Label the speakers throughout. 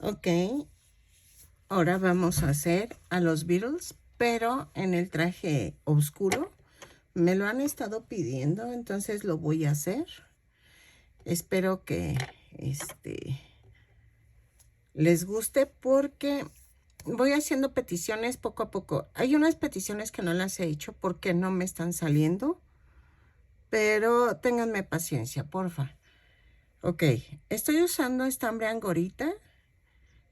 Speaker 1: Ok, ahora vamos a hacer a los Beatles, pero en el traje oscuro. Me lo han estado pidiendo, entonces lo voy a hacer. Espero que les guste porque voy haciendo peticiones poco a poco. Hay unas peticiones que no las he hecho porque no me están saliendo, pero ténganme paciencia, porfa. Ok, estoy usando estambre angorita.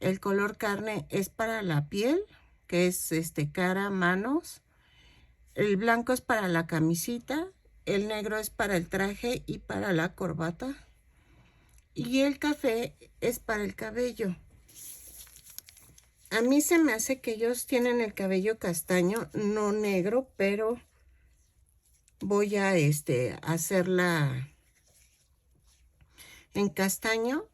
Speaker 1: El color carne es para la piel, que es cara, manos. El blanco es para la camisita. El negro es para el traje y para la corbata. Y el café es para el cabello. A mí se me hace que ellos tienen el cabello castaño, no negro, pero voy a hacerla en castaño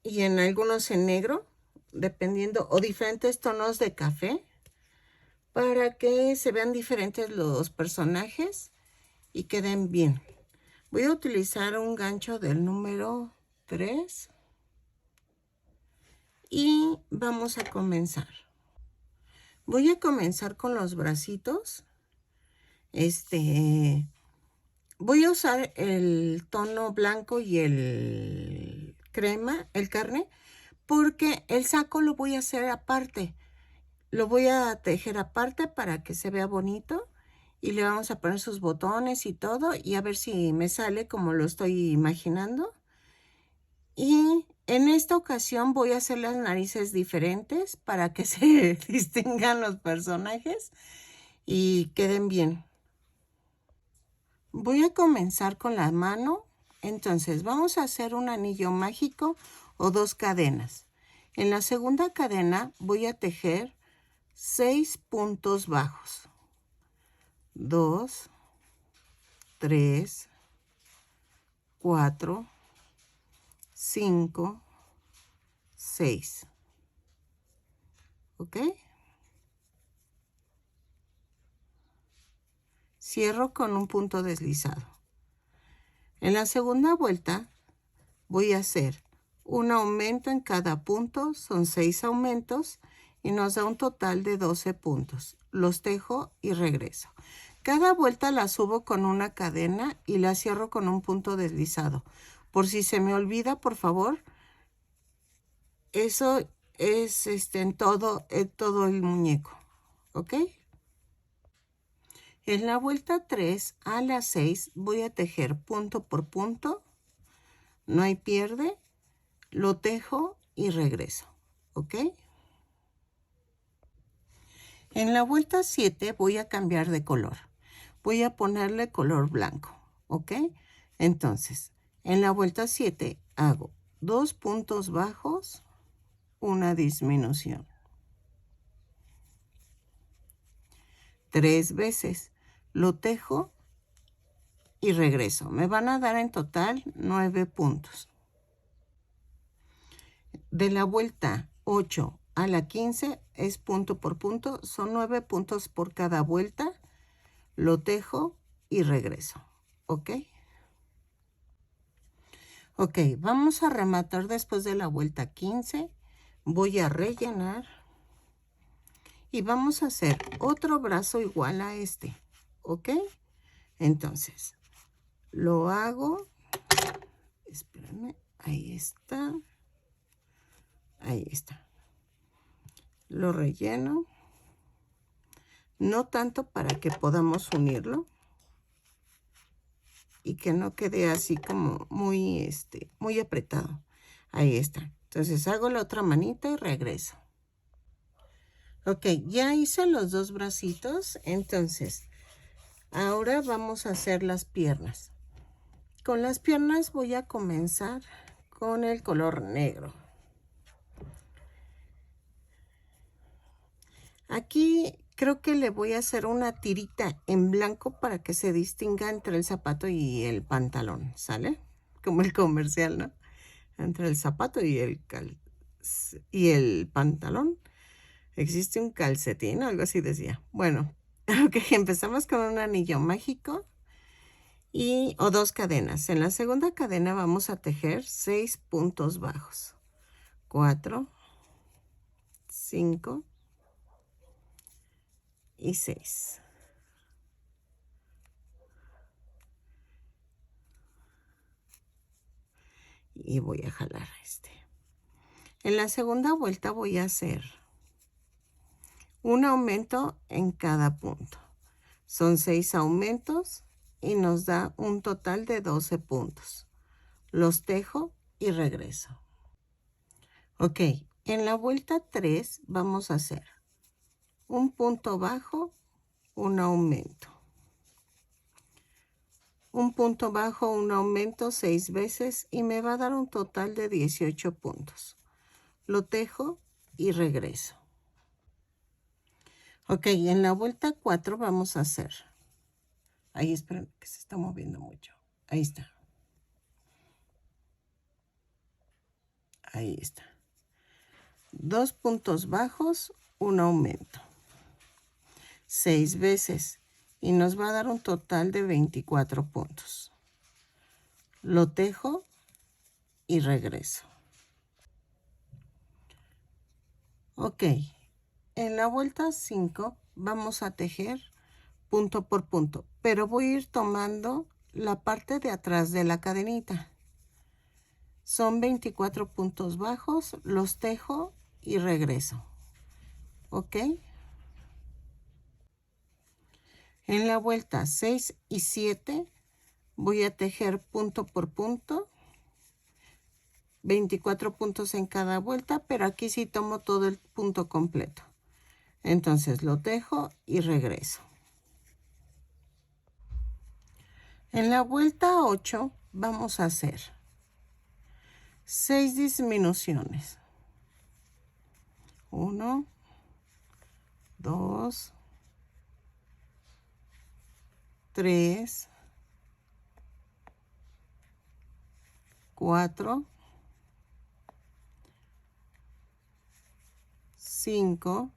Speaker 1: y en algunos en negro, dependiendo, o diferentes tonos de café, para que se vean diferentes los personajes y queden bien. Voy a utilizar un gancho del número 3 y vamos a comenzar. Voy a comenzar con los bracitos. Voy a usar el tono blanco y el crema, el carne, porque el saco lo voy a hacer aparte. Lo voy a tejer aparte para que se vea bonito y le vamos a poner sus botones y todo y a ver si me sale como lo estoy imaginando. Y en esta ocasión voy a hacer las narices diferentes para que se distingan los personajes y queden bien. Voy a comenzar con la mano. Entonces vamos a hacer un anillo mágico o 2 cadenas. En la segunda cadena voy a tejer 6 puntos bajos. 2, 3, 4, 5, 6. ¿Ok? Cierro con un punto deslizado. En la segunda vuelta voy a hacer un aumento en cada punto, son 6 aumentos y nos da un total de 12 puntos. Los tejo y regreso. Cada vuelta la subo con una cadena y la cierro con un punto deslizado. Por si se me olvida, por favor, eso es en todo el muñeco, ¿ok? En la vuelta 3 a la 6 voy a tejer punto por punto, no hay pierde, lo tejo y regreso, ¿ok? En la vuelta 7 voy a cambiar de color, voy a ponerle color blanco, ¿ok? Entonces, en la vuelta 7 hago 2 puntos bajos, una disminución. 3 veces, lo tejo y regreso. Me van a dar en total 9 puntos. De la vuelta 8 a la 15 es punto por punto, son 9 puntos por cada vuelta, lo tejo y regreso, ¿ok? Ok, vamos a rematar después de la vuelta 15, voy a rellenar y vamos a hacer otro brazo igual a este, ¿ok? Entonces, lo hago, espérame, ahí está. Ahí está. Lo relleno. No tanto para que podamos unirlo. Y que no quede así como muy, muy apretado. Ahí está. Entonces hago la otra manita y regreso. Ok, ya hice los 2 bracitos. Entonces, ahora vamos a hacer las piernas. Con las piernas voy a comenzar con el color negro. Aquí creo que le voy a hacer una tirita en blanco para que se distinga entre el zapato y el pantalón, ¿sale? Como el comercial, ¿no? Entre el zapato y el pantalón existe un calcetín, algo así decía. Bueno, ok, empezamos con un anillo mágico o 2 cadenas. En la segunda cadena vamos a tejer 6 puntos bajos. 4, 5 y 6. Y voy a jalar este. En la segunda vuelta voy a hacer un aumento en cada punto. Son 6 aumentos y nos da un total de 12 puntos. Los tejo y regreso. Ok, en la vuelta 3 vamos a hacer un punto bajo, un aumento. Un punto bajo, un aumento 6 veces y me va a dar un total de 18 puntos. Lo tejo y regreso. Ok, en la vuelta 4 vamos a hacer. Ahí, esperen que se está moviendo mucho. Ahí está. Ahí está. 2 puntos bajos, un aumento. 6 veces y nos va a dar un total de 24 puntos. Lo tejo y regreso. Ok, en la vuelta 5 vamos a tejer punto por punto, pero voy a ir tomando la parte de atrás de la cadenita. Son 24 puntos bajos, los tejo y regreso. ¿Ok? En la vuelta 6 y 7 voy a tejer punto por punto. 24 puntos en cada vuelta, pero aquí sí tomo todo el punto completo. Entonces lo tejo y regreso. En la vuelta 8 vamos a hacer 6 disminuciones. 1, 2, 3, 4, 5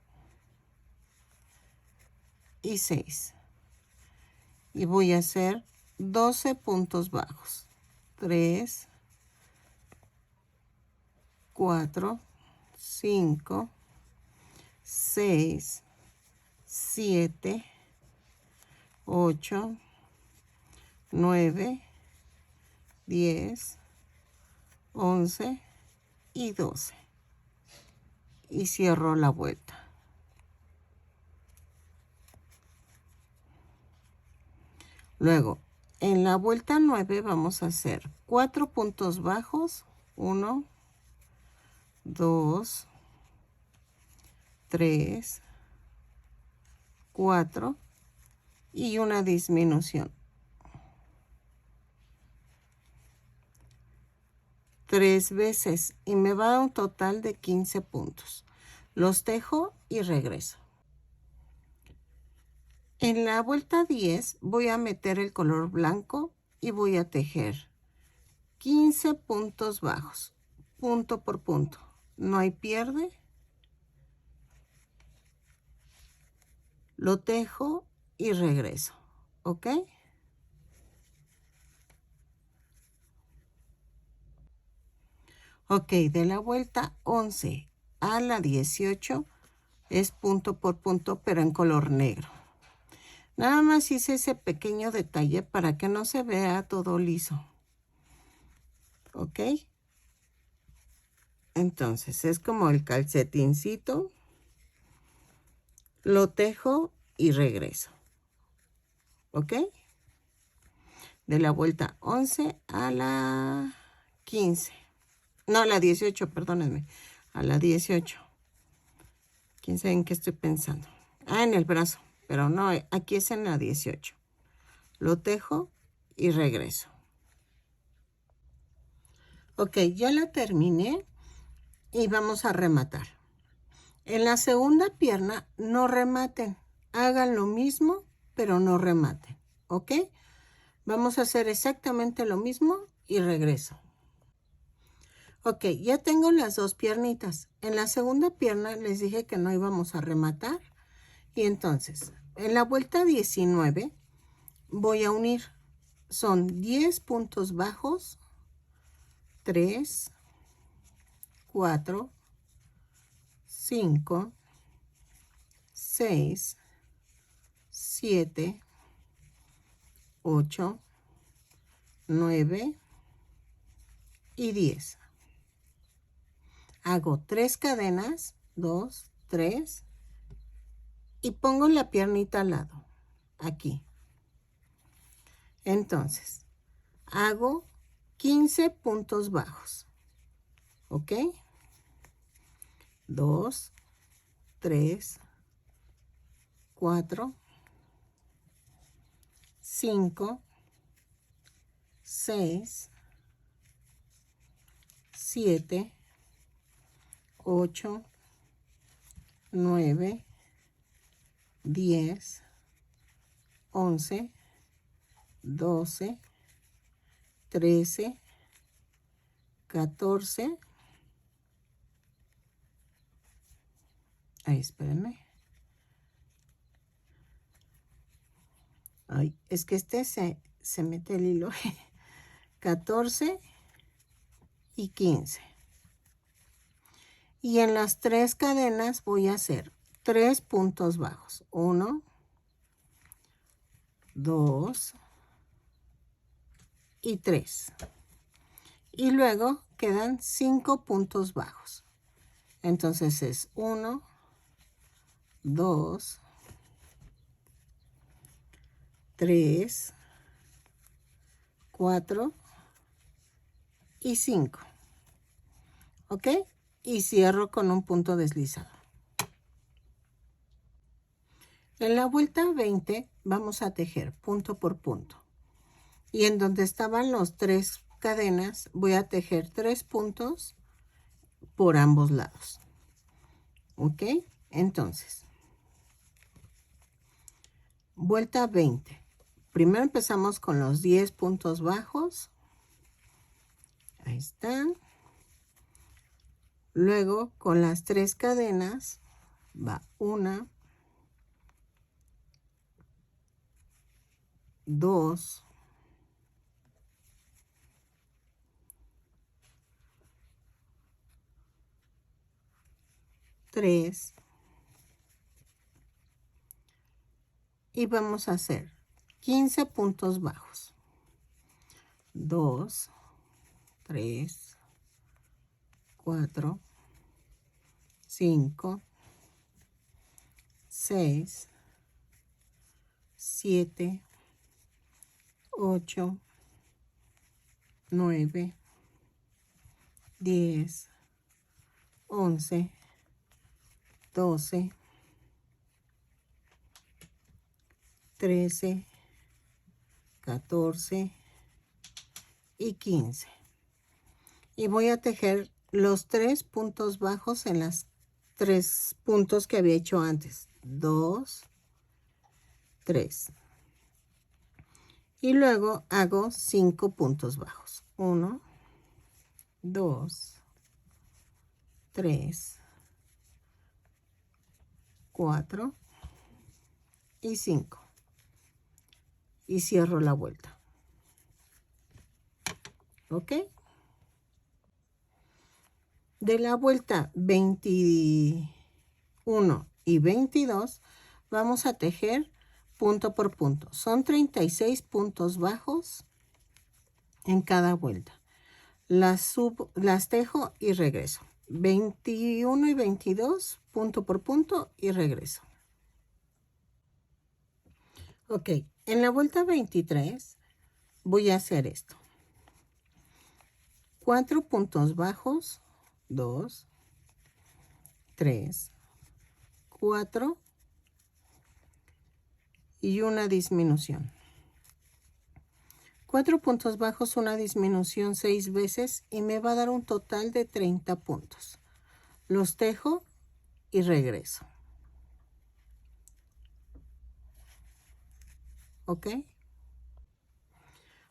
Speaker 1: y 6. Y voy a hacer 12 puntos bajos. 3, 4, 5, 6, 7, 8, 9, 10, 11 y 12. Y cierro la vuelta. Luego, en la vuelta 9 vamos a hacer 4 puntos bajos. 1, 2, 3, 4 y una disminución. 3 veces y me va a dar un total de 15 puntos. Los tejo y regreso. En la vuelta 10 voy a meter el color blanco y voy a tejer 15 puntos bajos, punto por punto. No hay pierde. Lo tejo y regreso. ¿Ok? Ok, de la vuelta 11 a la 18 es punto por punto, pero en color negro. Nada más hice ese pequeño detalle para que no se vea todo liso. ¿Ok? Entonces es como el calcetincito. Lo tejo y regreso. ¿Ok? De la vuelta 11 a la 15. No, a la 18, perdónenme. A la 18. ¿Quién sabe en qué estoy pensando? Ah, en el brazo. Pero no, aquí es en la 18. Lo tejo y regreso. Ok, ya la terminé y vamos a rematar. En la segunda pierna no rematen. Hagan lo mismo, pero no rematen. ¿Ok? Vamos a hacer exactamente lo mismo y regreso. Ok, ya tengo las dos piernitas. En la segunda pierna les dije que no íbamos a rematar. Y entonces, en la vuelta 19 voy a unir. Son 10 puntos bajos. 3, 4, 5, 6, 7, 8, 9 y 10. Hago 3 cadenas, 2, 3 y pongo la piernita al lado, aquí. Entonces, hago 15 puntos bajos, ¿ok? 2, 3, 4, 5, 6, 7, 8, 9, 10, 11, 12, 13, 14. Ay, espérenme. Ay, es que se mete el hilo. 14 y 15. Y en las 3 cadenas voy a hacer 3 puntos bajos. 1, 2 y 3. Y luego quedan 5 puntos bajos. Entonces es 1, 2, 3, 4 y 5. ¿Ok? Y cierro con un punto deslizado. En la vuelta 20 vamos a tejer punto por punto. Y en donde estaban los 3 cadenas voy a tejer 3 puntos por ambos lados. ¿Ok? Entonces, vuelta 20. Primero empezamos con los 10 puntos bajos. Ahí están. Luego con las 3 cadenas va 1, 2, 3 y vamos a hacer 15 puntos bajos. 2, 3, 4, 5, 6, 7, 8, 9, 10, 11, 12, 13, 14 y 15. Y voy a tejer los 3 puntos bajos en las 3 puntos que había hecho antes. 2, 3. Y luego hago 5 puntos bajos. 1, 2, 3, 4 y 5. Y cierro la vuelta. ¿Ok? De la vuelta 21 y 22 vamos a tejer punto por punto. Son 36 puntos bajos en cada vuelta. Las tejo y regreso. 21 y 22, punto por punto y regreso. Ok, en la vuelta 23 voy a hacer esto. 4 puntos bajos, 2, 3, 4 y una disminución. 4 puntos bajos, una disminución 6 veces y me va a dar un total de 30 puntos. Los tejo y regreso. ¿Ok?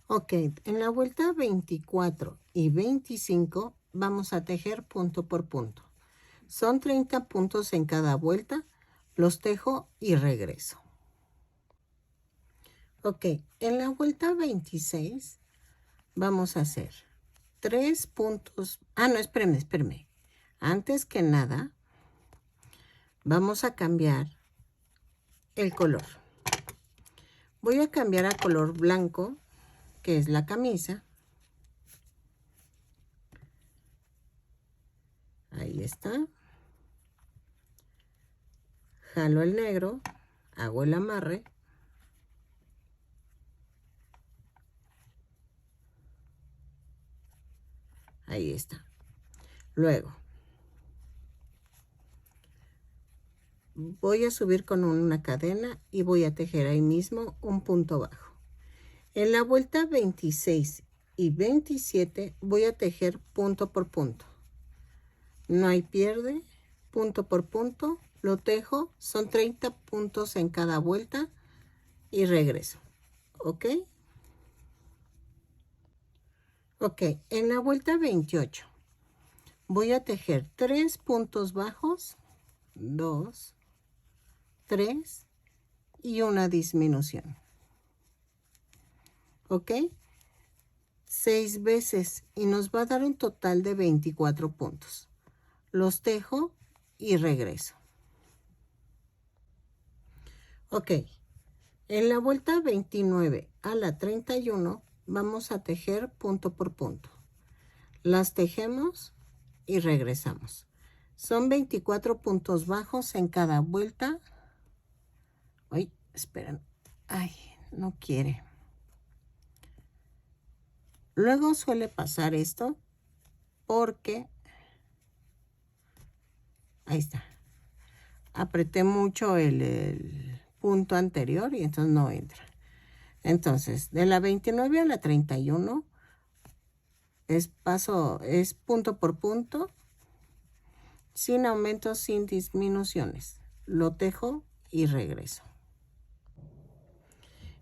Speaker 1: Ok, en la vuelta 24 y 25 vamos a tejer punto por punto. Son 30 puntos en cada vuelta, los tejo y regreso. Ok, en la vuelta 26 vamos a hacer 3 puntos. Ah, no, espérame. Antes que nada, vamos a cambiar el color. Voy a cambiar a color blanco, que es la camisa. Ahí está. Jalo el negro, hago el amarre. Ahí está. Luego, voy a subir con una cadena y voy a tejer ahí mismo un punto bajo. En la vuelta 26 y 27 voy a tejer punto por punto. No hay pierde, punto por punto, lo tejo, son 30 puntos en cada vuelta y regreso, ¿ok? Ok, en la vuelta 28 voy a tejer 3 puntos bajos, 2, 3 y una disminución, ¿ok? 6 veces y nos va a dar un total de 24 puntos. Los tejo y regreso. Ok, en la vuelta 29 a la 31 vamos a tejer punto por punto. Las tejemos y regresamos. Son 24 puntos bajos en cada vuelta. Ay, esperen. Ay, no quiere. Luego suele pasar esto porque... Ahí está. Apreté mucho el punto anterior y entonces no entra. Entonces, de la 29 a la 31 es punto por punto, sin aumentos, sin disminuciones. Lo tejo y regreso.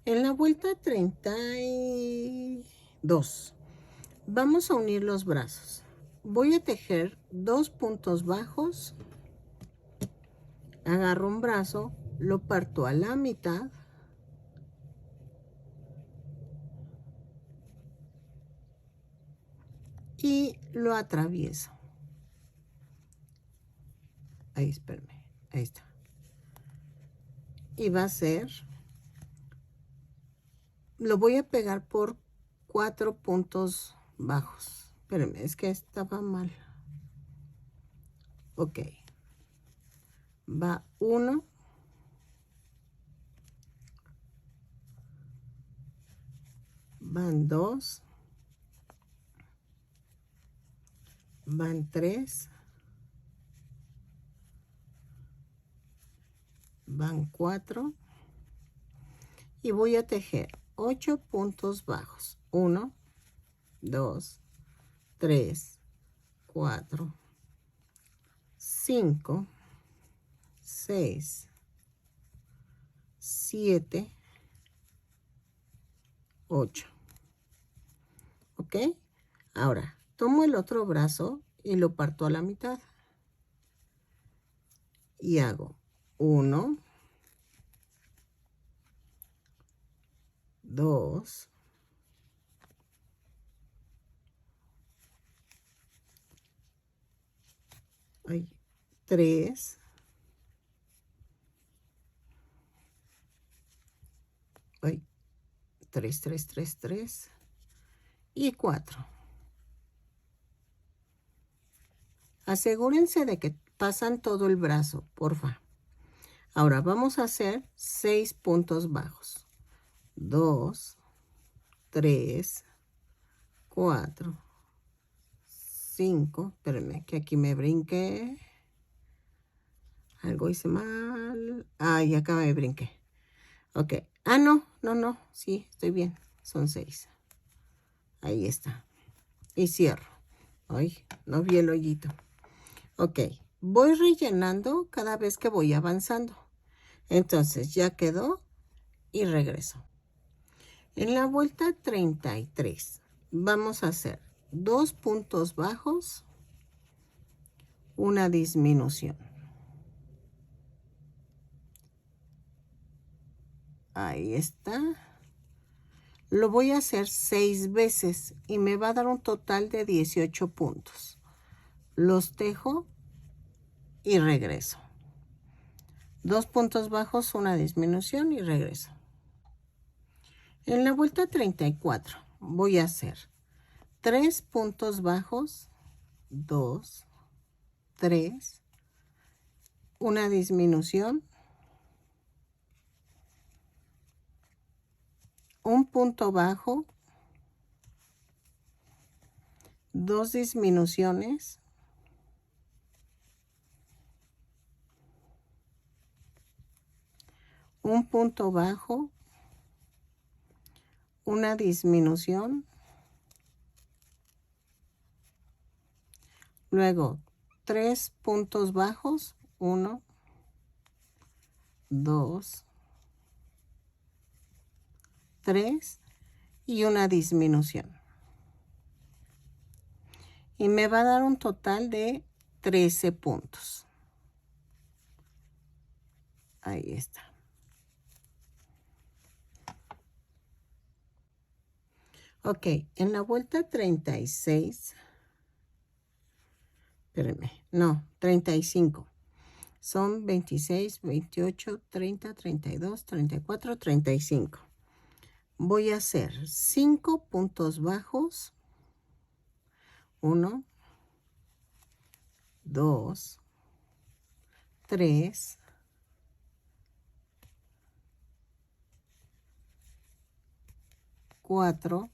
Speaker 1: En la vuelta 32 vamos a unir los brazos. Voy a tejer 2 puntos bajos. Agarro un brazo, lo parto a la mitad. Y lo atravieso. Ahí, espérame. Ahí está. Y va a ser... Lo voy a pegar por 4 puntos bajos. Espérame, es que estaba mal. Ok. Va 1. Van 2. Van 3. Van 4. Y voy a tejer 8 puntos bajos. 1, 2, 3, 4, 5, 6, 7, 8. ¿Ok? Ahora, tomo el otro brazo y lo parto a la mitad. Y hago 1, 2, 3, 3 y 4. Asegúrense de que pasan todo el brazo, porfa. Ahora vamos a hacer 6 puntos bajos. 2, 3, 4, 5. Espérenme, que aquí me brinqué. Algo hice mal. Ay, acá me brinqué. Ok. Ah, no. Sí, estoy bien. Son 6. Ahí está. Y cierro. Ay, no vi el hoyito. Ok. Voy rellenando cada vez que voy avanzando. Entonces ya quedó y regreso. En la vuelta 33 vamos a hacer 2 puntos bajos, una disminución. Ahí está. Lo voy a hacer 6 veces y me va a dar un total de 18 puntos. Los tejo y regreso. 2 puntos bajos, una disminución y regreso. En la vuelta 34 voy a hacer 3 puntos bajos, 2, 3, una disminución, un punto bajo, 2 disminuciones, un punto bajo, una disminución, luego 3 puntos bajos, 1, 2, 3 y una disminución. Y me va a dar un total de 13 puntos. Ahí está. Ok, en la vuelta 36, espérenme, no, 35. Son 26, 28, 30, 32, 34, 35. Voy a hacer 5 puntos bajos. 1, 2, 3, 4,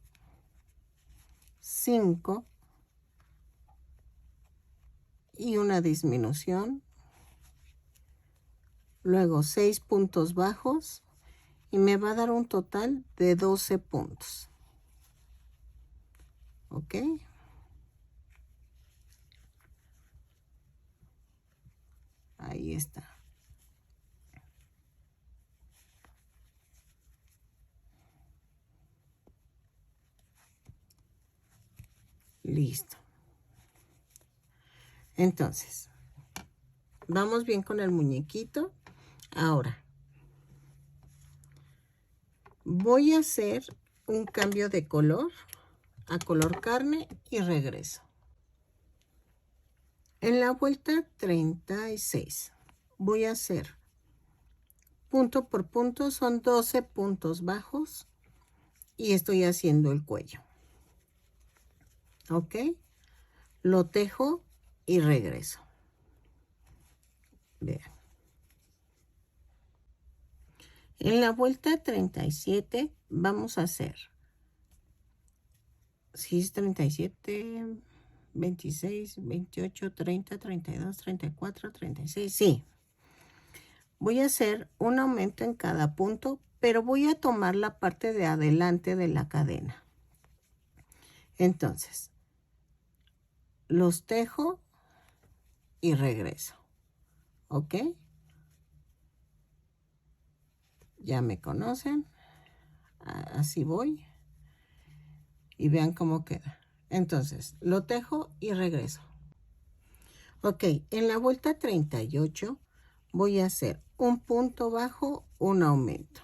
Speaker 1: 5 y una disminución. Luego 6 puntos bajos y me va a dar un total de 12 puntos. ¿Ok? Ahí está. Listo. Entonces, vamos bien con el muñequito. Ahora, voy a hacer un cambio de color a color carne y regreso. En la vuelta 36 voy a hacer punto por punto, son 12 puntos bajos y estoy haciendo el cuello. ¿Ok? Lo tejo y regreso. Vean. En la vuelta 37 vamos a hacer, si es 37, 26, 28, 30, 32, 34, 36, sí. Voy a hacer un aumento en cada punto, pero voy a tomar la parte de adelante de la cadena. Entonces, los tejo y regreso. ¿Ok? Ya me conocen. Así voy. Y vean cómo queda. Entonces, lo tejo y regreso. Ok, en la vuelta 38 voy a hacer un punto bajo, un aumento.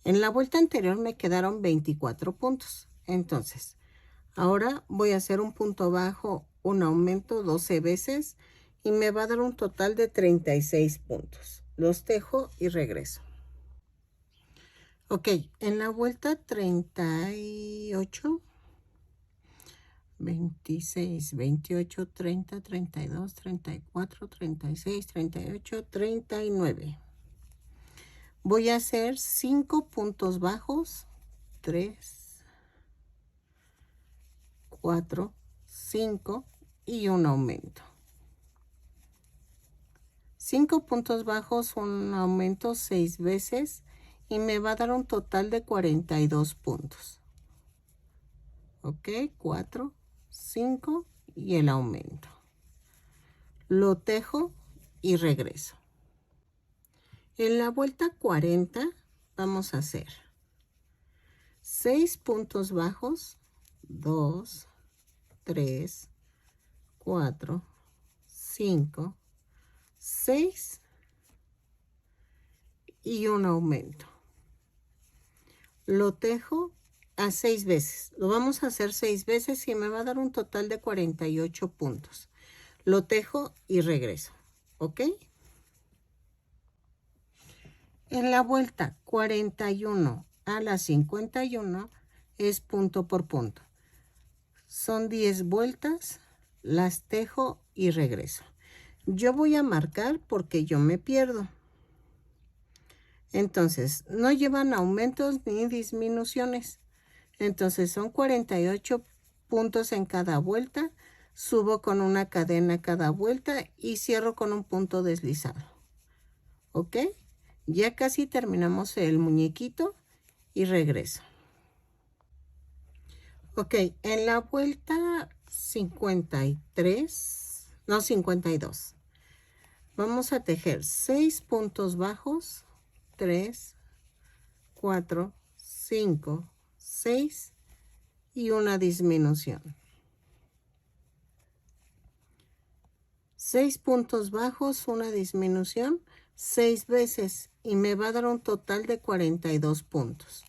Speaker 1: En la vuelta anterior me quedaron 24 puntos. Entonces, ahora voy a hacer un punto bajo, un aumento 12 veces y me va a dar un total de 36 puntos. Los tejo y regreso. Ok, en la vuelta 38, 26, 28, 30, 32, 34, 36, 38, 39. Voy a hacer 5 puntos bajos, 3, 4, 5 y un aumento. 5 puntos bajos, un aumento 6 veces y me va a dar un total de 42 puntos. Ok, 4, 5 y el aumento. Lo tejo y regreso. En la vuelta 40 vamos a hacer 6 puntos bajos, 2, 3, 4, 5, 6 y un aumento. Lo tejo a 6 veces. Lo vamos a hacer 6 veces y me va a dar un total de 48 puntos. lo tejo y regreso, ¿ok? En la vuelta 41 a la 51 es punto por punto. Son 10 vueltas, las tejo y regreso. Yo voy a marcar porque yo me pierdo. Entonces, no llevan aumentos ni disminuciones. Entonces, son 48 puntos en cada vuelta. Subo con una cadena cada vuelta y cierro con un punto deslizado. ¿Ok? Ya casi terminamos el muñequito y regreso. Ok, en la vuelta 52, vamos a tejer 6 puntos bajos, 3, 4, 5, 6 y una disminución. 6 puntos bajos, una disminución, 6 veces y me va a dar un total de 42 puntos.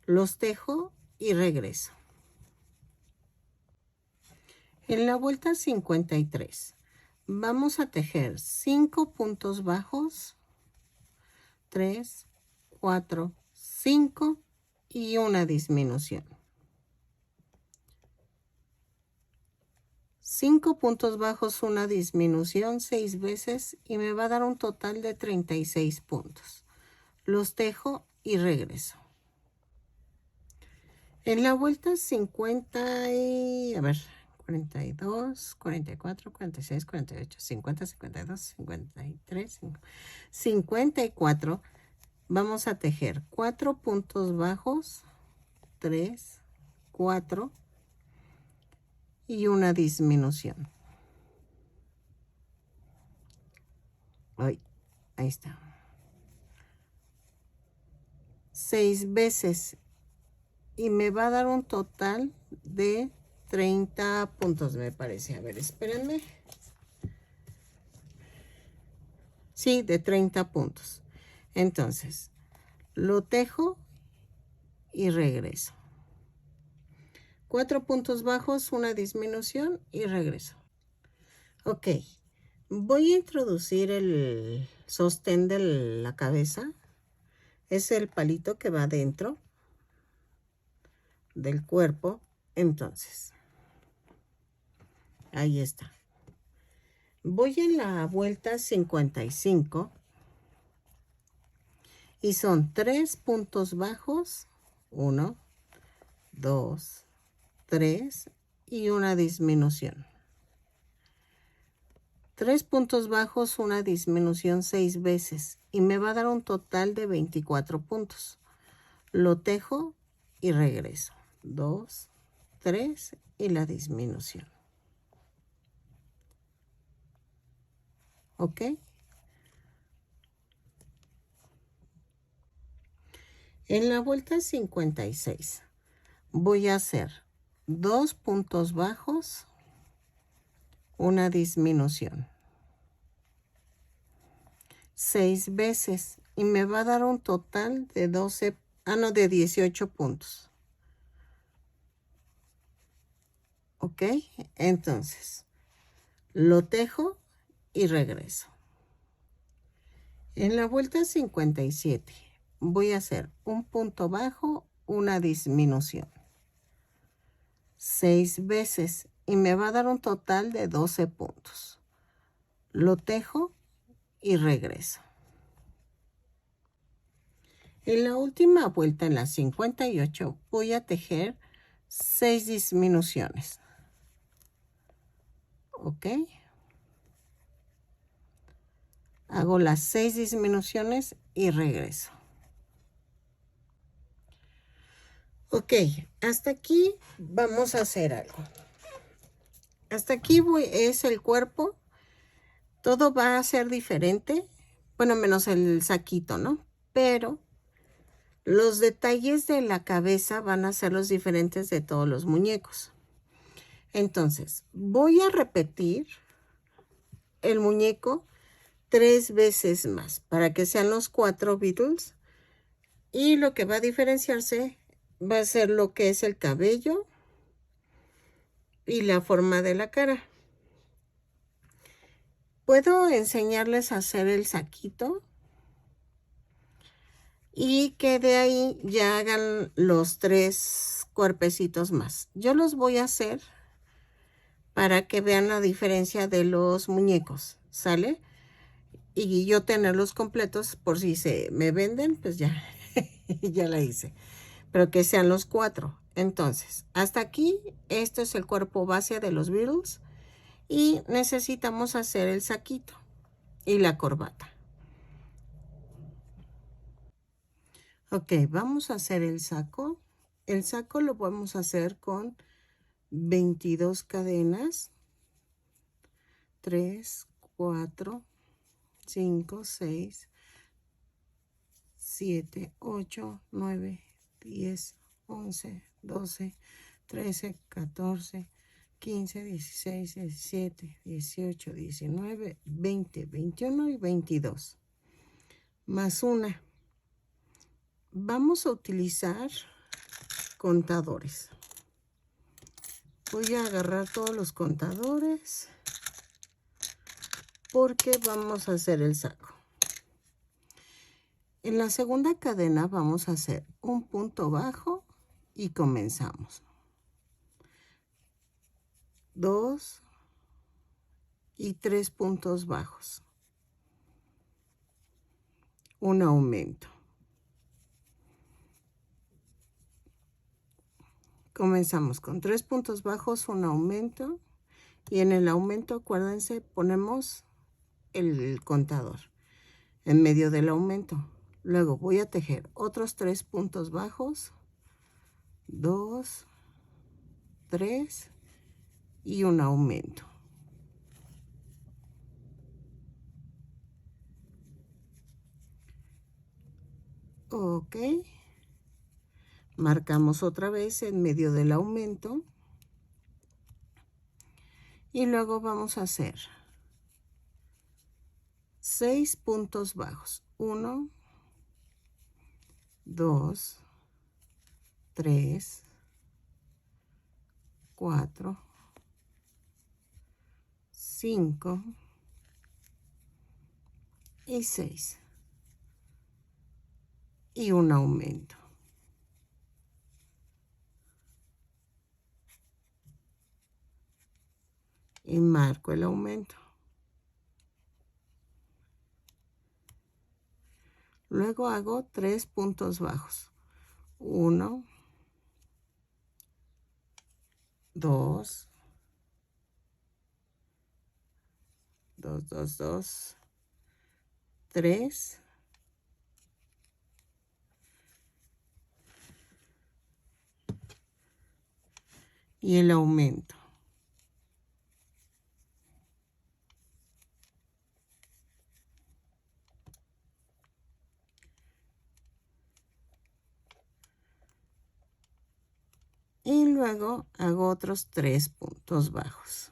Speaker 1: Los tejo y regreso. En la vuelta 53 vamos a tejer 5 puntos bajos, 3, 4, 5 y una disminución. 5 puntos bajos, una disminución 6 veces y me va a dar un total de 36 puntos. Los tejo y regreso. En la vuelta 42, 44, 46, 48, 50, 52, 53, 54. Vamos a tejer 4 puntos bajos, 3, 4 y una disminución. Ahí está. 6 veces y me va a dar un total de 30 puntos, me parece. A ver, espérenme. Sí, de 30 puntos. Entonces, lo tejo y regreso. 4 puntos bajos, una disminución y regreso. Ok, voy a introducir el sostén de la cabeza. Es el palito que va dentro del cuerpo. Entonces, ahí está. Voy en la vuelta 55 y son 3 puntos bajos, 1, 2, 3 y una disminución. 3 puntos bajos, una disminución 6 veces y me va a dar un total de 24 puntos. Lo tejo y regreso. 2, 3 y la disminución. ¿Ok? En la vuelta 56 voy a hacer 2 puntos bajos, una disminución 6 veces y me va a dar un total de 18 puntos. ¿Ok? Entonces, lo tejo y regreso. En la vuelta 57 voy a hacer un punto bajo, una disminución 6 veces y me va a dar un total de 12 puntos. Lo tejo y regreso. En la última vuelta, en la 58, voy a tejer 6 disminuciones. ¿Ok? Hago las 6 disminuciones y regreso. Ok, hasta aquí vamos a hacer algo. Hasta aquí es el cuerpo. Todo va a ser diferente. Bueno, menos el saquito, ¿no? Pero los detalles de la cabeza van a ser los diferentes de todos los muñecos. Entonces, voy a repetir el muñeco 3 veces más para que sean los 4 Beatles. Y lo que va a diferenciarse va a ser lo que es el cabello y la forma de la cara. puedo enseñarles a hacer el saquito y que de ahí ya hagan los 3 cuerpecitos más. Yo los voy a hacer para que vean la diferencia de los muñecos, ¿sale? Y yo tenerlos completos por si se me venden, pues ya, ya la hice. Pero que sean los 4. Entonces, hasta aquí, esto es el cuerpo base de los Beatles. Y necesitamos hacer el saquito y la corbata. Ok, vamos a hacer el saco. El saco lo vamos a hacer con 22 cadenas. 3, 4, 5, 6, 7, 8, 9, 10, 11, 12, 13, 14, 15, 16, 17, 18, 19, 20, 21 y 22. Más una. Vamos a utilizar contadores. Voy a agarrar todos los contadores porque vamos a hacer el saco. En la segunda cadena vamos a hacer un punto bajo y comenzamos. 2 y 3 puntos bajos. Un aumento. Comenzamos con 3 puntos bajos, un aumento. Y en el aumento, acuérdense, ponemos el contador en medio del aumento. Luego voy a tejer otros 3 puntos bajos. 2, 3 y un aumento. Ok. Marcamos otra vez en medio del aumento. Y luego vamos a hacer 6 puntos bajos. 1, 2, 3, 4, 5 y 6. Y un aumento. Y marco el aumento. Luego hago 3 puntos bajos. 1, 2, 2, 2, 2, 3 y el aumento. Y luego hago otros 3 puntos bajos.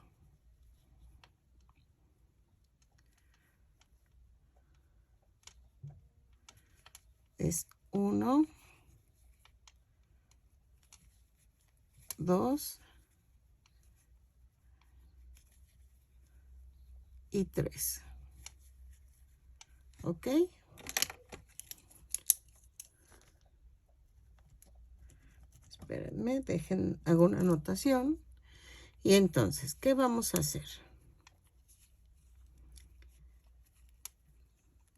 Speaker 1: Es 1, 2 y 3. ¿Ok? Espérenme, hago una anotación. Y entonces, ¿qué vamos a hacer?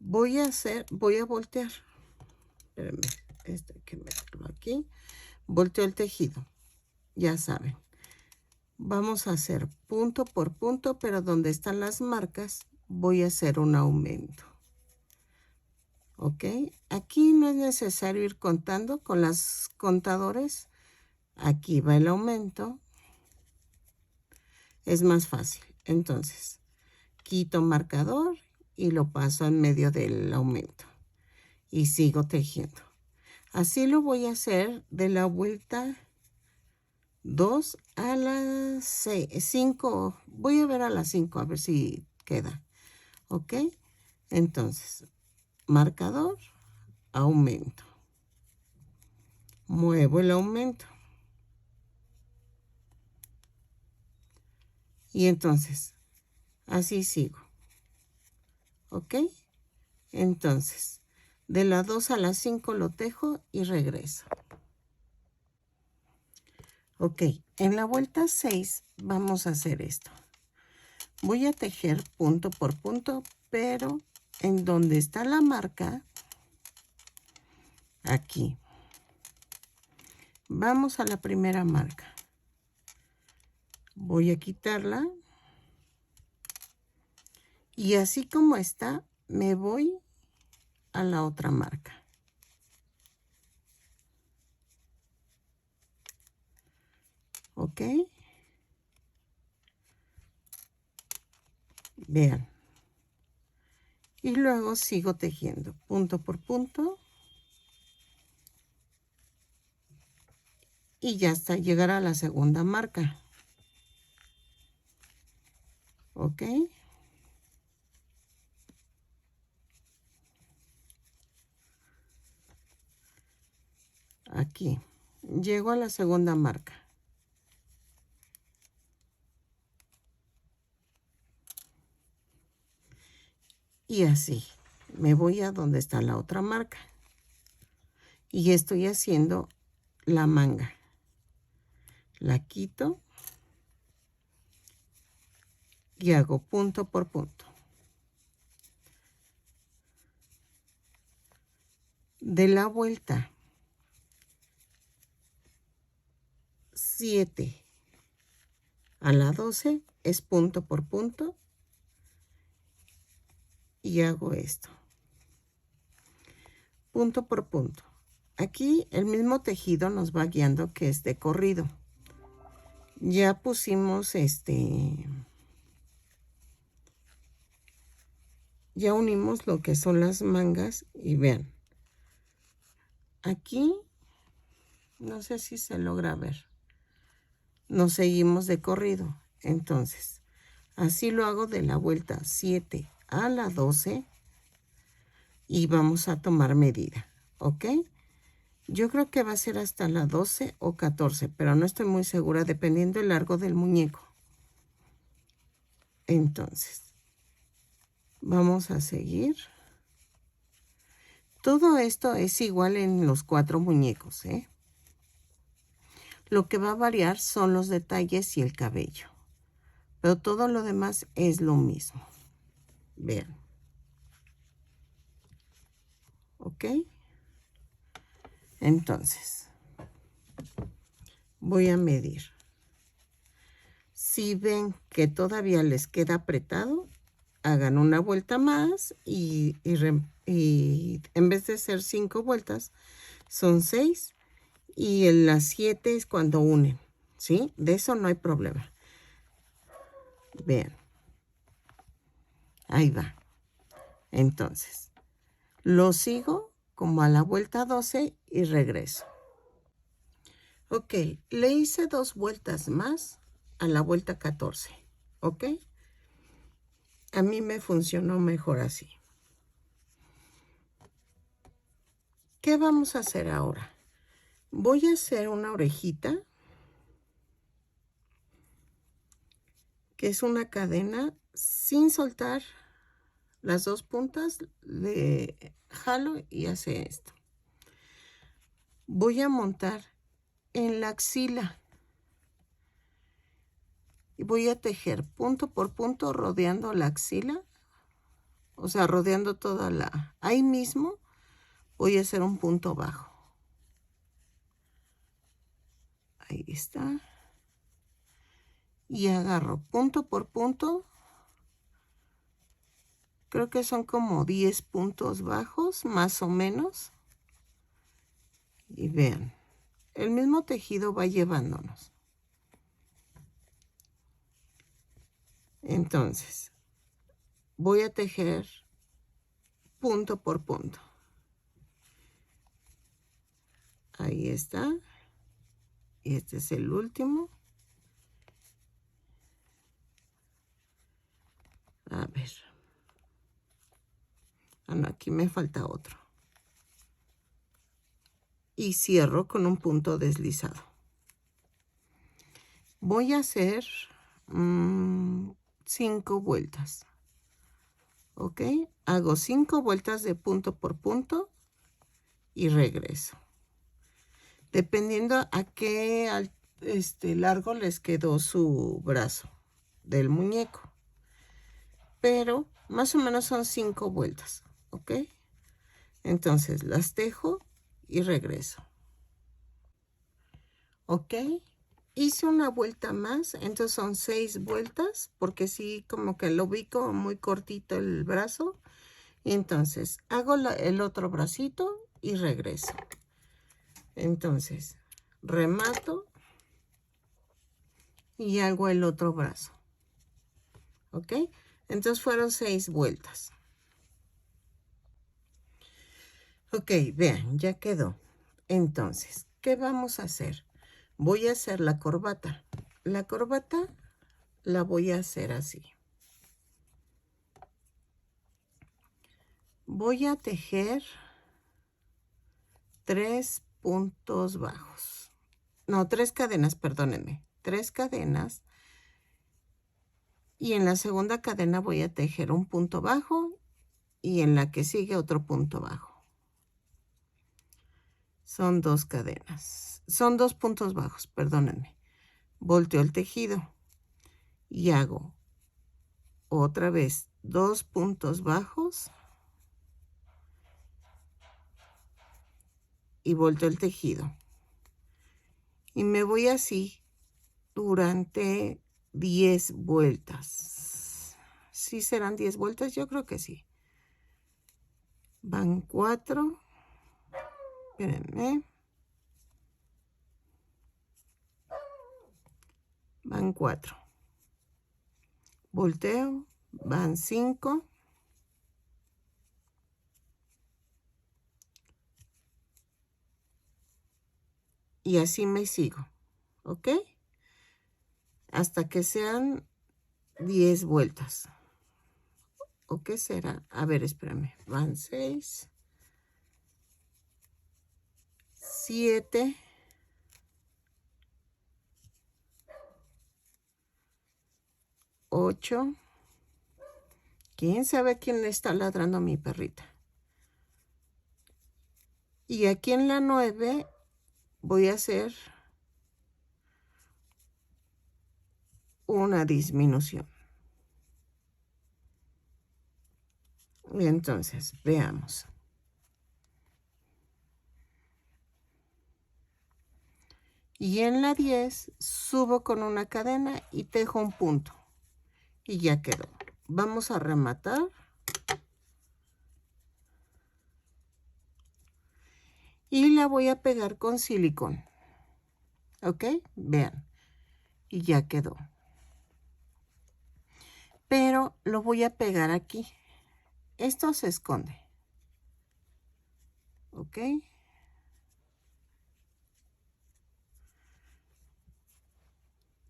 Speaker 1: Voy a voltear. Espérenme, esto hay que meterlo aquí. Volteo el tejido. Ya saben. Vamos a hacer punto por punto, pero donde están las marcas, voy a hacer un aumento. ¿Ok? Aquí no es necesario ir contando con los contadores. Aquí va el aumento. Es más fácil. Entonces, quito marcador y lo paso en medio del aumento. Y sigo tejiendo. Así lo voy a hacer de la vuelta 2 a las 5. Voy a ver a las 5 a ver si queda. ¿Ok? Entonces, marcador, aumento. Muevo el aumento. Y entonces, así sigo. ¿ok? Entonces, de la 2 a la 5 lo tejo y regreso. Ok, en la vuelta 6 vamos a hacer esto. Voy a tejer punto por punto, pero en donde está la marca, aquí. Vamos a la primera marca. Voy a quitarla. Y así como está, me voy a la otra marca. ¿Ok? Vean. Y luego sigo tejiendo punto por punto. Y ya hasta llegar a la segunda marca. ¿Ok? Aquí. Llego a la segunda marca. Y así. Me voy a donde está la otra marca. Y estoy haciendo la manga. La quito. Y hago punto por punto. De la vuelta 7 a la 12 es punto por punto. Y hago esto. Punto por punto. Aquí el mismo tejido nos va guiando que es de corrido. Ya pusimos ya unimos lo que son las mangas y vean. Aquí, no sé si se logra ver. Nos seguimos de corrido. Entonces, así lo hago de la vuelta 7 a la 12 y vamos a tomar medida, ¿ok? Yo creo que va a ser hasta la 12 o 14, pero no estoy muy segura dependiendo del largo del muñeco. Entonces, vamos a seguir. Todo esto es igual en los 4 muñecos, ¿eh? Lo que va a variar son los detalles y el cabello. Pero todo lo demás es lo mismo. Vean. ¿Ok? Entonces, voy a medir. Si ven que todavía les queda apretado, hagan una vuelta más y en vez de ser 5 vueltas, son 6. Y en las 7 es cuando unen, ¿sí? De eso no hay problema. Vean. Ahí va. Entonces, lo sigo como a la vuelta 12 y regreso. Ok, le hice 2 vueltas más a la vuelta 14, ¿ok? A mí me funcionó mejor así. ¿Qué vamos a hacer ahora? Voy a hacer una orejita, que es una cadena sin soltar las 2 puntas, le jalo y hace esto. Voy a montar en la axila y voy a tejer punto por punto rodeando la axila, o sea, rodeando toda la... Ahí mismo voy a hacer un punto bajo. Ahí está. Y agarro punto por punto. Creo que son como 10 puntos bajos, más o menos. Y vean, el mismo tejido va llevándonos. Entonces, voy a tejer punto por punto. Ahí está. Y este es el último. A ver. Ah, no, aquí me falta otro. Y cierro con un punto deslizado. Voy a hacer 5 vueltas. ¿ok? Hago 5 vueltas de punto por punto y regreso. Dependiendo a qué largo les quedó su brazo del muñeco. Pero más o menos son 5 vueltas, ¿ok? Entonces las tejo y regreso. ¿Ok? Hice una vuelta más, entonces son 6 vueltas, porque sí, como que lo vi como muy cortito el brazo. Y entonces hago el otro bracito y regreso. Entonces remato y hago el otro brazo. ¿Ok? Entonces fueron 6 vueltas. Ok, vean, ya quedó. Entonces, ¿qué vamos a hacer? Voy a hacer la corbata. La corbata la voy a hacer así. Voy a tejer 3 puntos bajos. No, 3 cadenas, perdónenme. 3 cadenas. Y en la segunda cadena voy a tejer un punto bajo y en la que sigue otro punto bajo. Son 2 cadenas. Son 2 puntos bajos, perdónenme. Volteo el tejido y hago otra vez 2 puntos bajos y volteo el tejido. Y me voy así durante 10 vueltas. ¿Sí serán 10 vueltas? Yo creo que sí. Van 4. Espérenme. Van 4. Volteo. Van 5. Y así me sigo. ¿Ok? Hasta que sean 10 vueltas. ¿O qué será? A ver, espérame. Van 6. 7. 8. ¿Quién sabe quién le está ladrando a mi perrita? Y aquí en la 9 voy a hacer una disminución. Y entonces, veamos. Y en la 10 subo con una cadena y tejo un punto. Y ya quedó. Vamos a rematar. Y la voy a pegar con silicón. ¿Ok? Vean. Y ya quedó. Pero lo voy a pegar aquí. Esto se esconde. ¿Ok?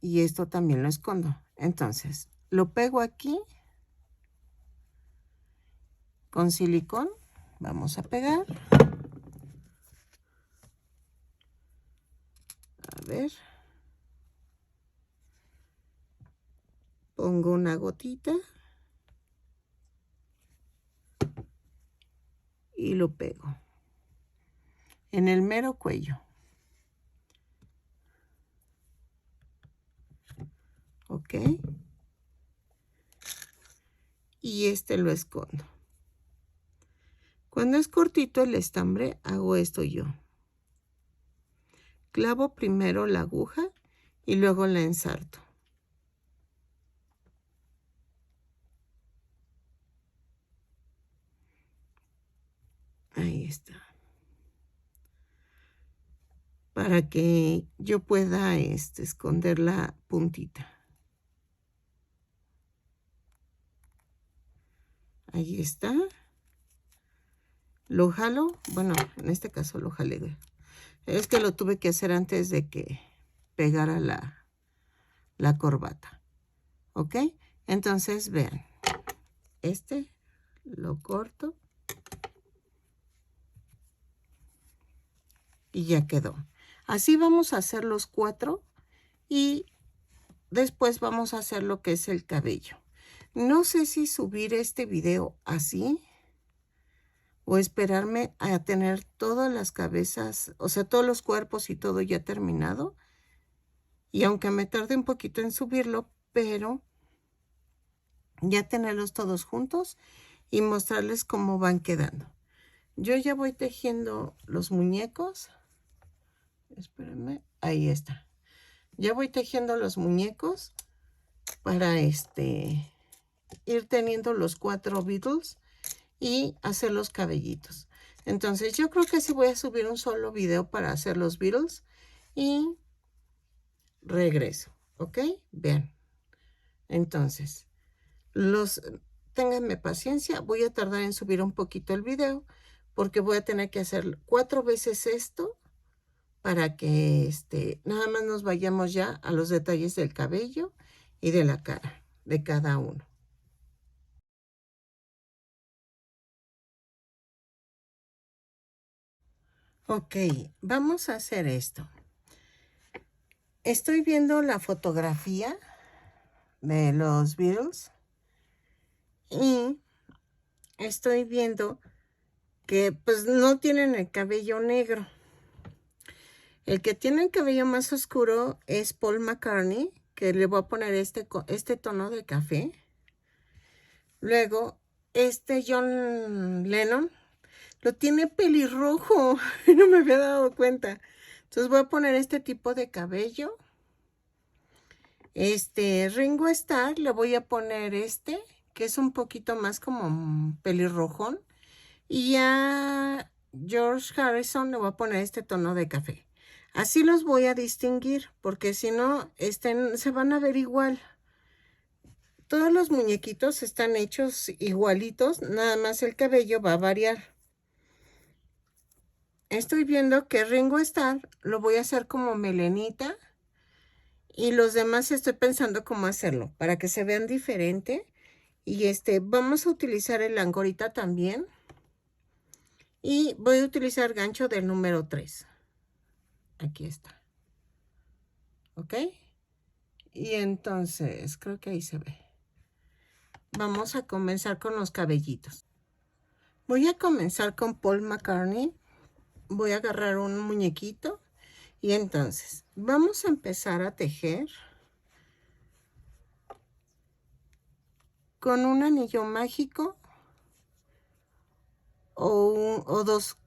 Speaker 1: Y esto también lo escondo. Entonces, lo pego aquí con silicón. Vamos a pegar. A ver. Pongo una gotita. Y lo pego. En el mero cuello. ¿Ok? Y este lo escondo. Cuando es cortito el estambre, hago esto yo. Clavo primero la aguja y luego la ensarto. Ahí está. Para que yo pueda esconder la puntita. Ahí está. Lo jalo. Bueno, en este caso lo jalé. Es que lo tuve que hacer antes de que pegara la corbata. ¿Ok? Entonces, vean. Este lo corto. Y ya quedó. Así vamos a hacer los 4 y después vamos a hacer lo que es el cabello. No sé si subir este video así o esperarme a tener todas las cabezas, o sea, todos los cuerpos y todo ya terminado. Y aunque me tarde un poquito en subirlo, pero ya tenerlos todos juntos y mostrarles cómo van quedando. Yo ya voy tejiendo los muñecos. Espérenme, ahí está. Ya voy tejiendo los muñecos para ir teniendo los 4 Beatles y hacer los cabellitos. Entonces yo creo que sí voy a subir un solo video para hacer los Beatles y regreso, ¿ok? Vean. Entonces, ténganme paciencia, voy a tardar en subir un poquito el video porque voy a tener que hacer 4 veces esto para que nada más nos vayamos ya a los detalles del cabello y de la cara de cada uno. Ok, vamos a hacer esto. Estoy viendo la fotografía de los Beatles y estoy viendo que pues no tienen el cabello negro. El que tiene el cabello más oscuro es Paul McCartney, que le voy a poner este tono de café. Luego, John Lennon lo tiene pelirrojo. No me había dado cuenta. Entonces voy a poner este tipo de cabello. Ringo Starr le voy a poner que es un poquito más como pelirrojón. Y a George Harrison le voy a poner este tono de café. Así los voy a distinguir, porque si no, se van a ver igual. Todos los muñequitos están hechos igualitos, nada más el cabello va a variar. Estoy viendo que Ringo Starr lo voy a hacer como melenita y los demás estoy pensando cómo hacerlo para que se vean diferente. Y vamos a utilizar el angorita también y voy a utilizar gancho del número 3. Aquí está. ¿Ok? Y entonces, creo que ahí se ve. Vamos a comenzar con los cabellitos. Voy a comenzar con Paul McCartney. Voy a agarrar un muñequito y entonces vamos a empezar a tejer con un anillo mágico o dos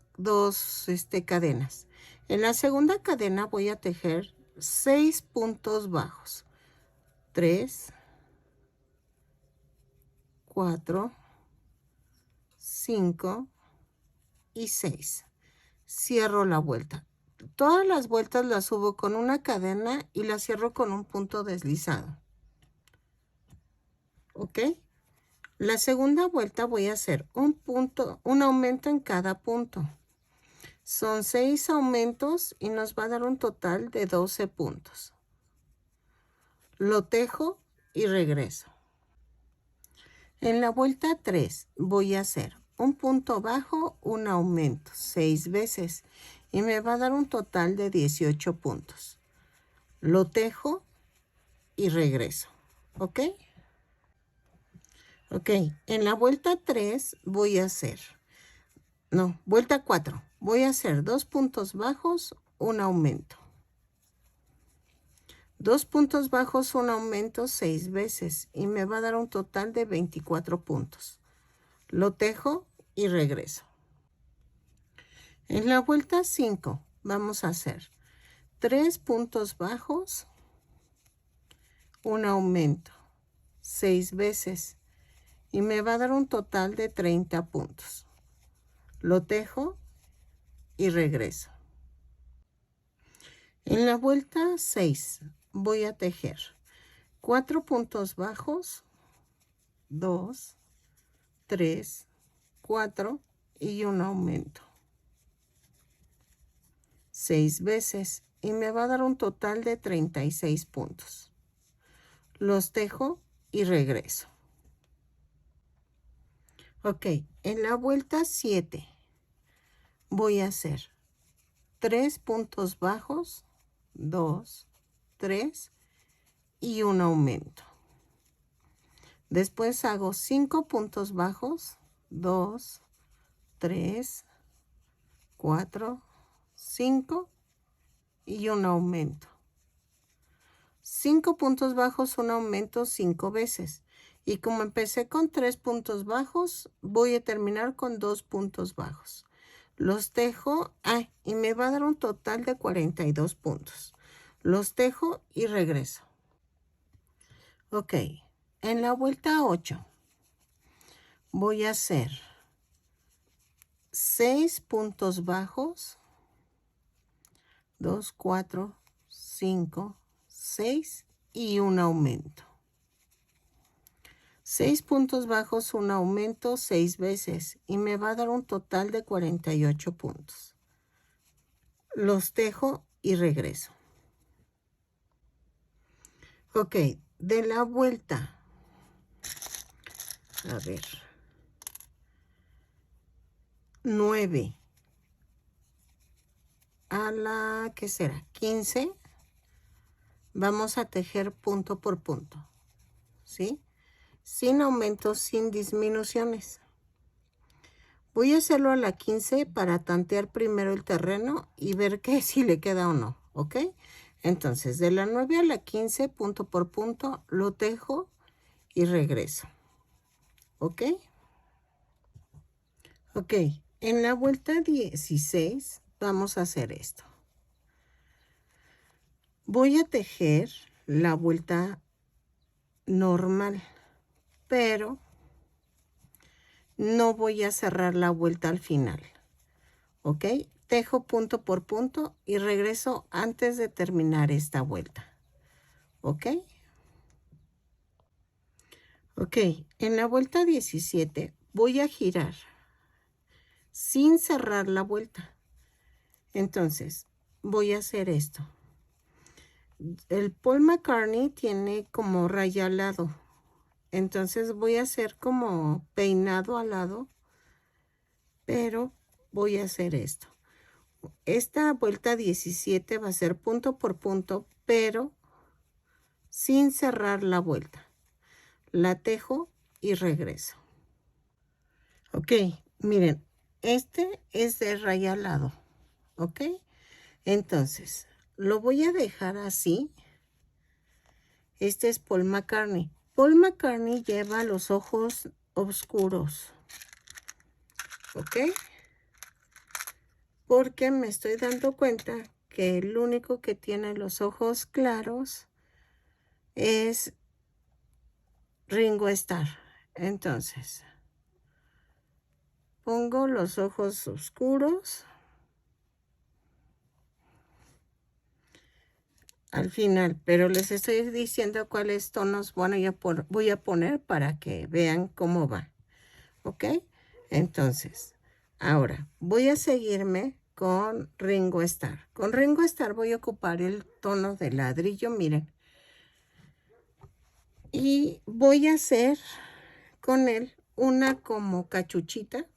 Speaker 1: cadenas. En la segunda cadena voy a tejer 6 puntos bajos. 3, 4, 5 y 6. Cierro la vuelta. Todas las vueltas las subo con una cadena y las cierro con un punto deslizado. ¿Ok? La segunda vuelta voy a hacer un aumento en cada punto. Son 6 aumentos y nos va a dar un total de 12 puntos. Lo tejo y regreso. En la vuelta 3 voy a hacer un punto bajo, un aumento 6 veces y me va a dar un total de 18 puntos. Lo tejo y regreso. ¿Ok? Ok, en la vuelta 3 voy a hacer, vuelta 4, voy a hacer 2 puntos bajos, un aumento. 2 puntos bajos, un aumento 6 veces y me va a dar un total de 24 puntos. Lo tejo y regreso. En la vuelta 5 vamos a hacer 3 puntos bajos, un aumento 6 veces y me va a dar un total de 30 puntos. Lo tejo y regreso. En la vuelta 6 voy a tejer 4 puntos bajos, 2, 3, 4 y un aumento 6 veces y me va a dar un total de 36 puntos. Los tejo y regreso. Ok, en la vuelta 7 voy a hacer 3 puntos bajos, 2, 3 y un aumento. Después hago 5 puntos bajos, 2, 3, 4, 5 y un aumento. 5 puntos bajos, un aumento 5 veces. Y como empecé con 3 puntos bajos, voy a terminar con 2 puntos bajos. Los tejo, y me va a dar un total de 42 puntos. Los tejo y regreso. Ok, en la vuelta 8 voy a hacer 6 puntos bajos, 2, 4, 5, 6 y un aumento. 6 puntos bajos, un aumento 6 veces y me va a dar un total de 48 puntos. Los tejo y regreso. Ok, de la vuelta, a ver, 9 a la, ¿qué será? 15, vamos a tejer punto por punto, ¿sí? Sin aumentos, sin disminuciones. Voy a hacerlo a la 15 para tantear primero el terreno y ver que si le queda o no, ¿ok? Entonces, de la 9 a la 15, punto por punto, lo tejo y regreso, ¿ok? Ok, en la vuelta 16 vamos a hacer esto. Voy a tejer la vuelta normal, pero no voy a cerrar la vuelta al final, ¿ok? Tejo punto por punto y regreso antes de terminar esta vuelta, ¿ok? Ok, en la vuelta 17 voy a girar sin cerrar la vuelta. Entonces, voy a hacer esto. El Paul McCartney tiene como raya al lado. Entonces voy a hacer como peinado al lado, pero voy a hacer esto. Esta vuelta 17 va a ser punto por punto, pero sin cerrar la vuelta. La tejo y regreso. Ok, miren, este es de raya al lado, ¿ok? Entonces, lo voy a dejar así. Este es Paul McCartney. Paul McCartney lleva los ojos oscuros, ¿ok? Porque me estoy dando cuenta que el único que tiene los ojos claros es Ringo Starr. Entonces, pongo los ojos oscuros al final, pero les estoy diciendo cuáles tonos voy a poner para que vean cómo va, ¿ok? Entonces, ahora voy a seguirme con Ringo Starr. Con Ringo Starr voy a ocupar el tono de ladrillo, miren. Y voy a hacer con él una como cachuchita,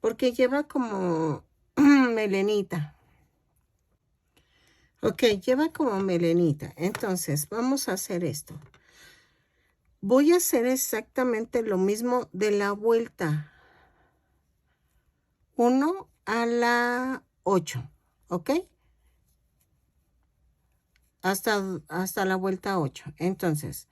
Speaker 1: porque lleva como melenita. Ok, lleva como melenita. Entonces, vamos a hacer esto. Voy a hacer exactamente lo mismo de la vuelta 1 a la 8, ¿ok? Hasta la vuelta 8. Entonces,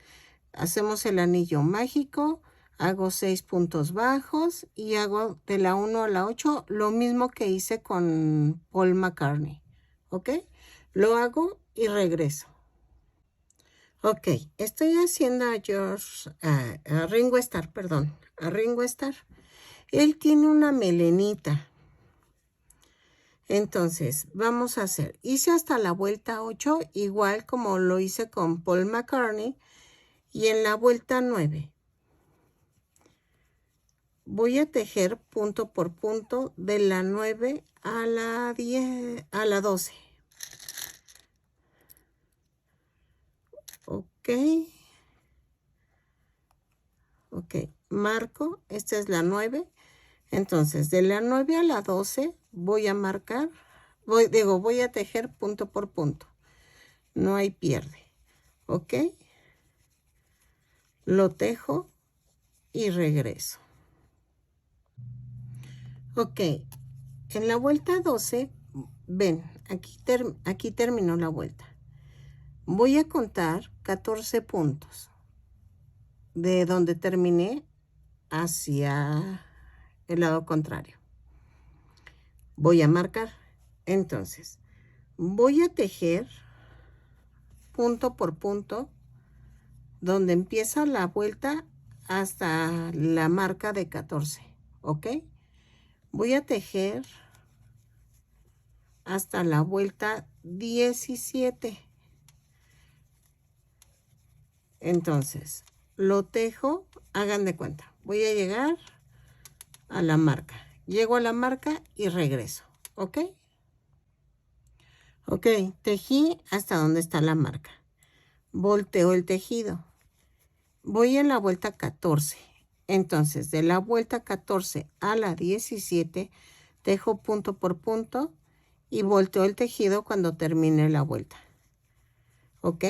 Speaker 1: hacemos el anillo mágico, hago 6 puntos bajos y hago de la 1 a la 8 lo mismo que hice con Paul McCartney, ¿ok? Lo hago y regreso. Ok, estoy haciendo a Ringo Starr, perdón, a Ringo Starr. Él tiene una melenita. Entonces, vamos a hacer, hice hasta la vuelta 8, igual como lo hice con Paul McCartney, y en la vuelta 9 voy a tejer punto por punto de la 9 a la 10, a la 12. Ok. Ok, marco, esta es la 9. Entonces, de la 9 a la 12 voy a marcar, voy a tejer punto por punto. No hay pierde. Ok. lo tejo y regreso. Ok, en la vuelta 12, ven, aquí terminó la vuelta. Voy a contar 14 puntos de donde terminé hacia el lado contrario. Voy a marcar. Entonces, voy a tejer punto por punto donde empieza la vuelta hasta la marca de 14, ¿ok? Voy a tejer hasta la vuelta 17. Entonces, lo tejo, hagan de cuenta. Voy a llegar a la marca. Llego a la marca y regreso, ¿ok? Ok, tejí hasta donde está la marca. Volteo el tejido. Voy en la vuelta 14. Entonces, de la vuelta 14 a la 17, tejo punto por punto y volteo el tejido cuando termine la vuelta. ¿Ok?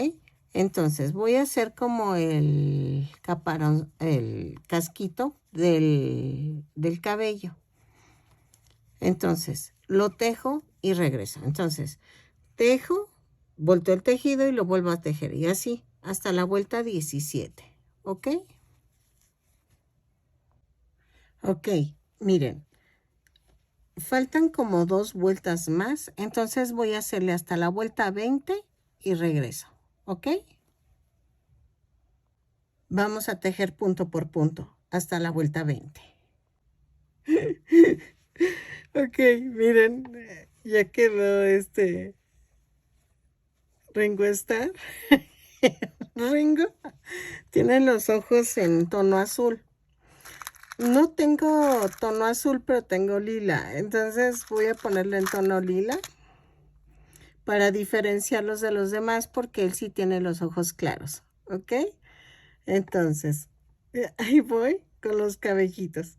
Speaker 1: Entonces, voy a hacer como el caparón, el casquito del cabello. Entonces, lo tejo y regreso. Entonces, tejo, volteo el tejido y lo vuelvo a tejer. Y así, hasta la vuelta 17. ¿Ok? Ok, miren. Faltan como 2 vueltas más. Entonces, voy a hacerle hasta la vuelta 20 y regreso. ¿Ok? Vamos a tejer punto por punto hasta la vuelta 20. Ok, miren, ya quedó Ringo Starr. Ringo tiene los ojos en tono azul. No tengo tono azul, pero tengo lila. Entonces voy a ponerlo en tono lila para diferenciarlos de los demás porque él sí tiene los ojos claros. ¿Ok? Entonces, ahí voy con los cabellitos.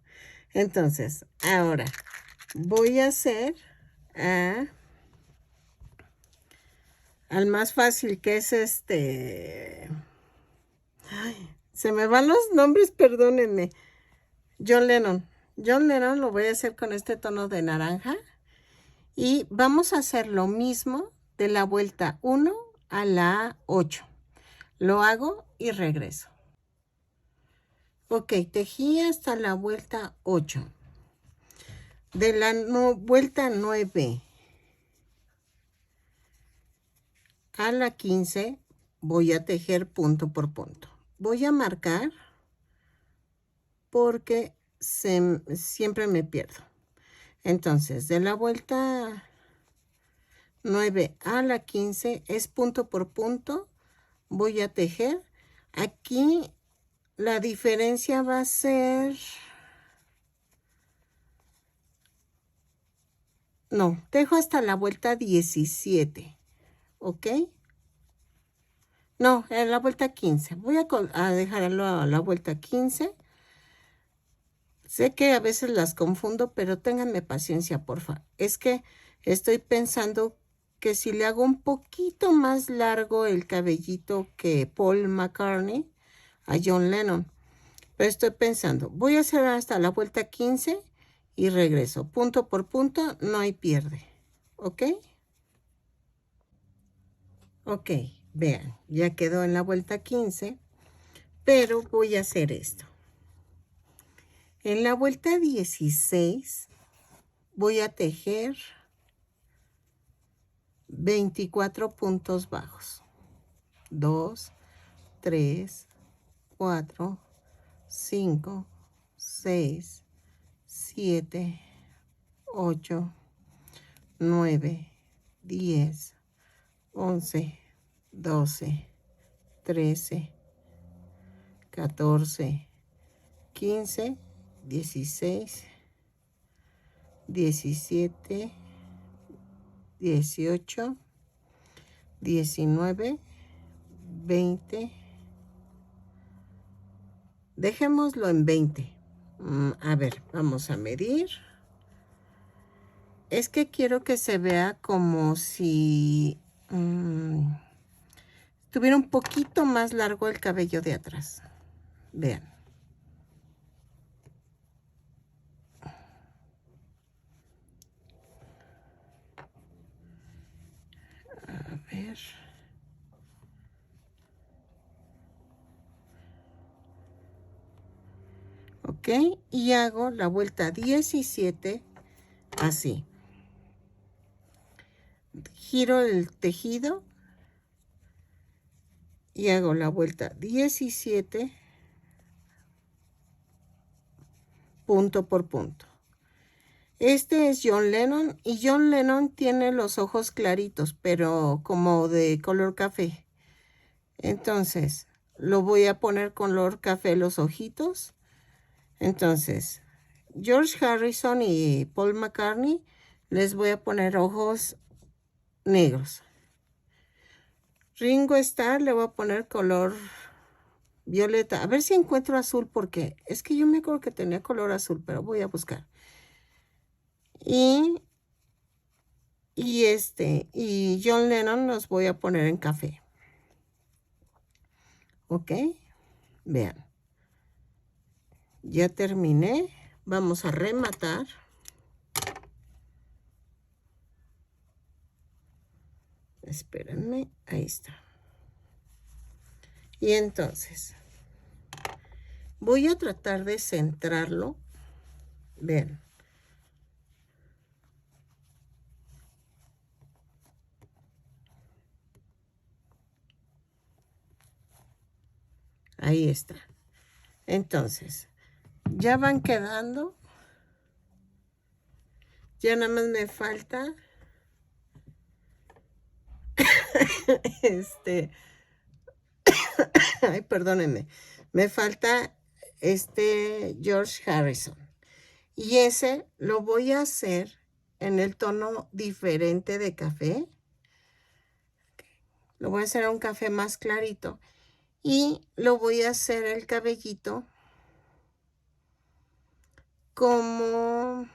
Speaker 1: Entonces, ahora voy a hacer al más fácil, que es Ay, se me van los nombres, perdónenme. John Lennon. John Lennon lo voy a hacer con este tono de naranja. Y vamos a hacer lo mismo de la vuelta 1 a la 8. Lo hago y regreso. Ok, tejí hasta la vuelta 8. De la vuelta 9 a la 15 voy a tejer punto por punto. Voy a marcar porque siempre me pierdo. Entonces, de la vuelta 9 a la 15 es punto por punto. Voy a tejer. Aquí la diferencia va a ser... No, tejo hasta la vuelta 17. ¿Ok? No, en la vuelta 15. Voy a dejarlo a la vuelta 15. Sé que a veces las confundo, pero ténganme paciencia, porfa. Es que estoy pensando que si le hago un poquito más largo el cabellito que Paul McCartney a John Lennon. Pero estoy pensando, voy a hacer hasta la vuelta 15 y regreso. Punto por punto, no hay pierde. ¿Ok? Ok, vean, ya quedó en la vuelta 15, pero voy a hacer esto. En la vuelta 16 voy a tejer 24 puntos bajos. 2, 3, 4, 5, 6, 7, 8, 9, 10, 11, 12, 13, 14, 15, 16, 17, 18, 19, 20. Dejémoslo en 20. A ver, vamos a medir. Es que quiero que se vea como si tuviera un poquito más largo el cabello de atrás. Vean. A ver. Ok, y hago la vuelta 17 así. Giro el tejido y hago la vuelta 17 punto por punto. Este es John Lennon y John Lennon tiene los ojos claritos, pero como de color café. Entonces, lo voy a poner color café los ojitos. Entonces, George Harrison y Paul McCartney les voy a poner ojos negros. Ringo Starr le voy a poner color violeta. A ver si encuentro azul porque es que yo me acuerdo que tenía color azul, pero voy a buscar. Y John Lennon los voy a poner en café. ¿Ok? Vean. Ya terminé. Vamos a rematar. Espérenme. Ahí está. Y entonces, voy a tratar de centrarlo. Vean. Ahí está. Entonces, ya van quedando. Ya nada más me falta ay, perdónenme. Me falta George Harrison. Y ese lo voy a hacer en el tono diferente de café. Lo voy a hacer a un café más clarito. Y lo voy a hacer el cabellito como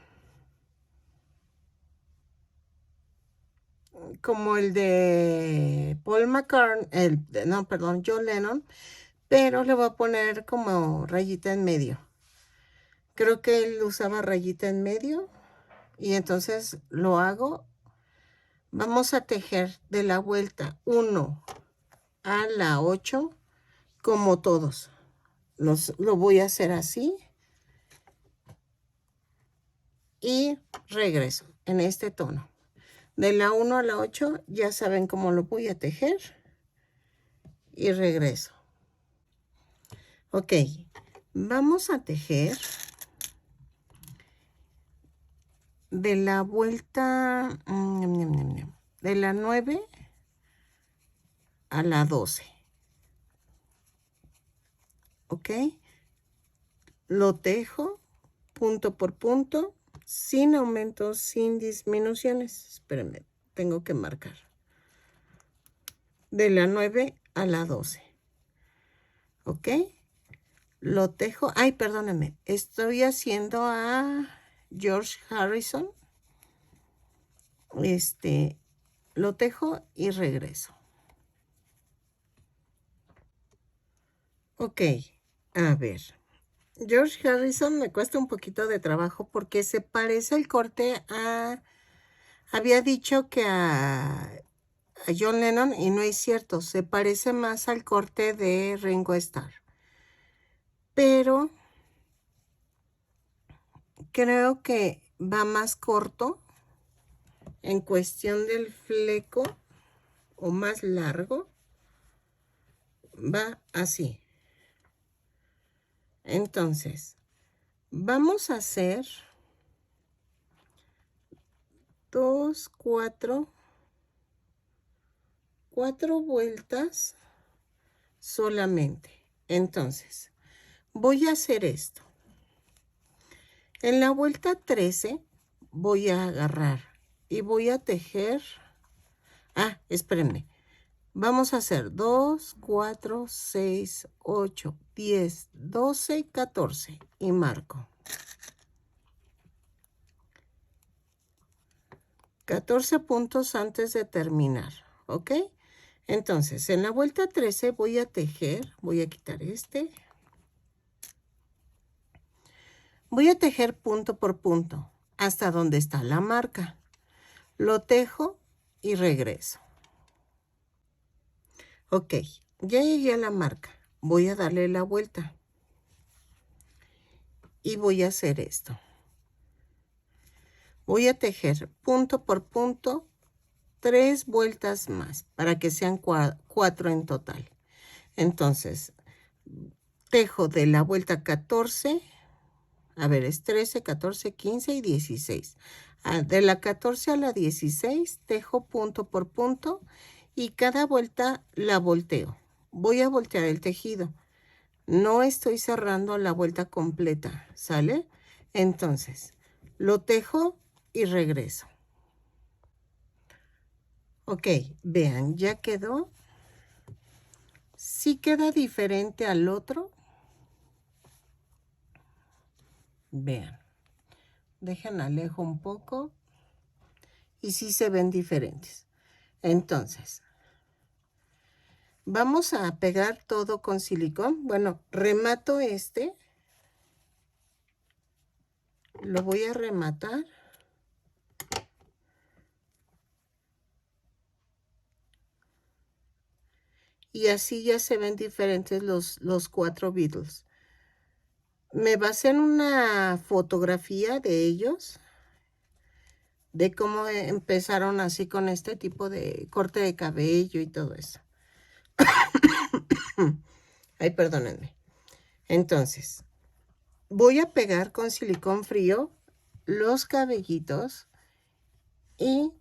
Speaker 1: el de Paul McCartney, no, perdón, John Lennon, pero le voy a poner como rayita en medio. Creo que él usaba rayita en medio y entonces lo hago. Vamos a tejer de la vuelta 1 a la 8 como todos. Lo voy a hacer así y regreso en este tono. De la 1 a la 8 ya saben cómo lo voy a tejer y regreso. Ok, vamos a tejer de la vuelta de la 9 a la 12. Ok, lo tejo punto por punto, sin aumentos, sin disminuciones. Espérenme, tengo que marcar. De la 9 a la 12. Ok, lo tejo. Ay, perdónenme, estoy haciendo a George Harrison. Lo tejo y regreso. Ok, a ver. George Harrison me cuesta un poquito de trabajo porque se parece el corte a... Había dicho que a John Lennon y no es cierto. Se parece más al corte de Ringo Starr. Pero creo que va más corto en cuestión del fleco o más largo. Va así. Entonces, vamos a hacer 2, 4 vueltas solamente. Entonces, voy a hacer esto. En la vuelta 13 voy a agarrar y voy a tejer. Ah, espérenme. Vamos a hacer 2, 4, 6, 8, 10, 12, 14 y marco. 14 puntos antes de terminar, ¿ok? Entonces, en la vuelta 13 voy a tejer, voy a quitar este. Voy a tejer punto por punto hasta donde está la marca. Lo tejo y regreso. Ok, ya llegué a la marca. Voy a darle la vuelta. Y voy a hacer esto. Voy a tejer punto por punto 3 vueltas más para que sean 4 en total. Entonces, tejo de la vuelta 14, a ver, es 13, 14, 15 y 16. De la 14 a la 16 tejo punto por punto y cada vuelta la volteo. Voy a voltear el tejido. No estoy cerrando la vuelta completa, ¿sale? Entonces, lo tejo y regreso. Ok, vean, ya quedó. Sí queda diferente al otro. Vean, dejen alejo un poco y sí se ven diferentes. Entonces, vamos a pegar todo con silicón. Bueno, remato este. Lo voy a rematar. Y así ya se ven diferentes los 4 Beatles. Me basé en una fotografía de ellos, de cómo empezaron así con este tipo de corte de cabello y todo eso. Ay, perdónenme. Entonces, voy a pegar con silicón frío los cabellitos y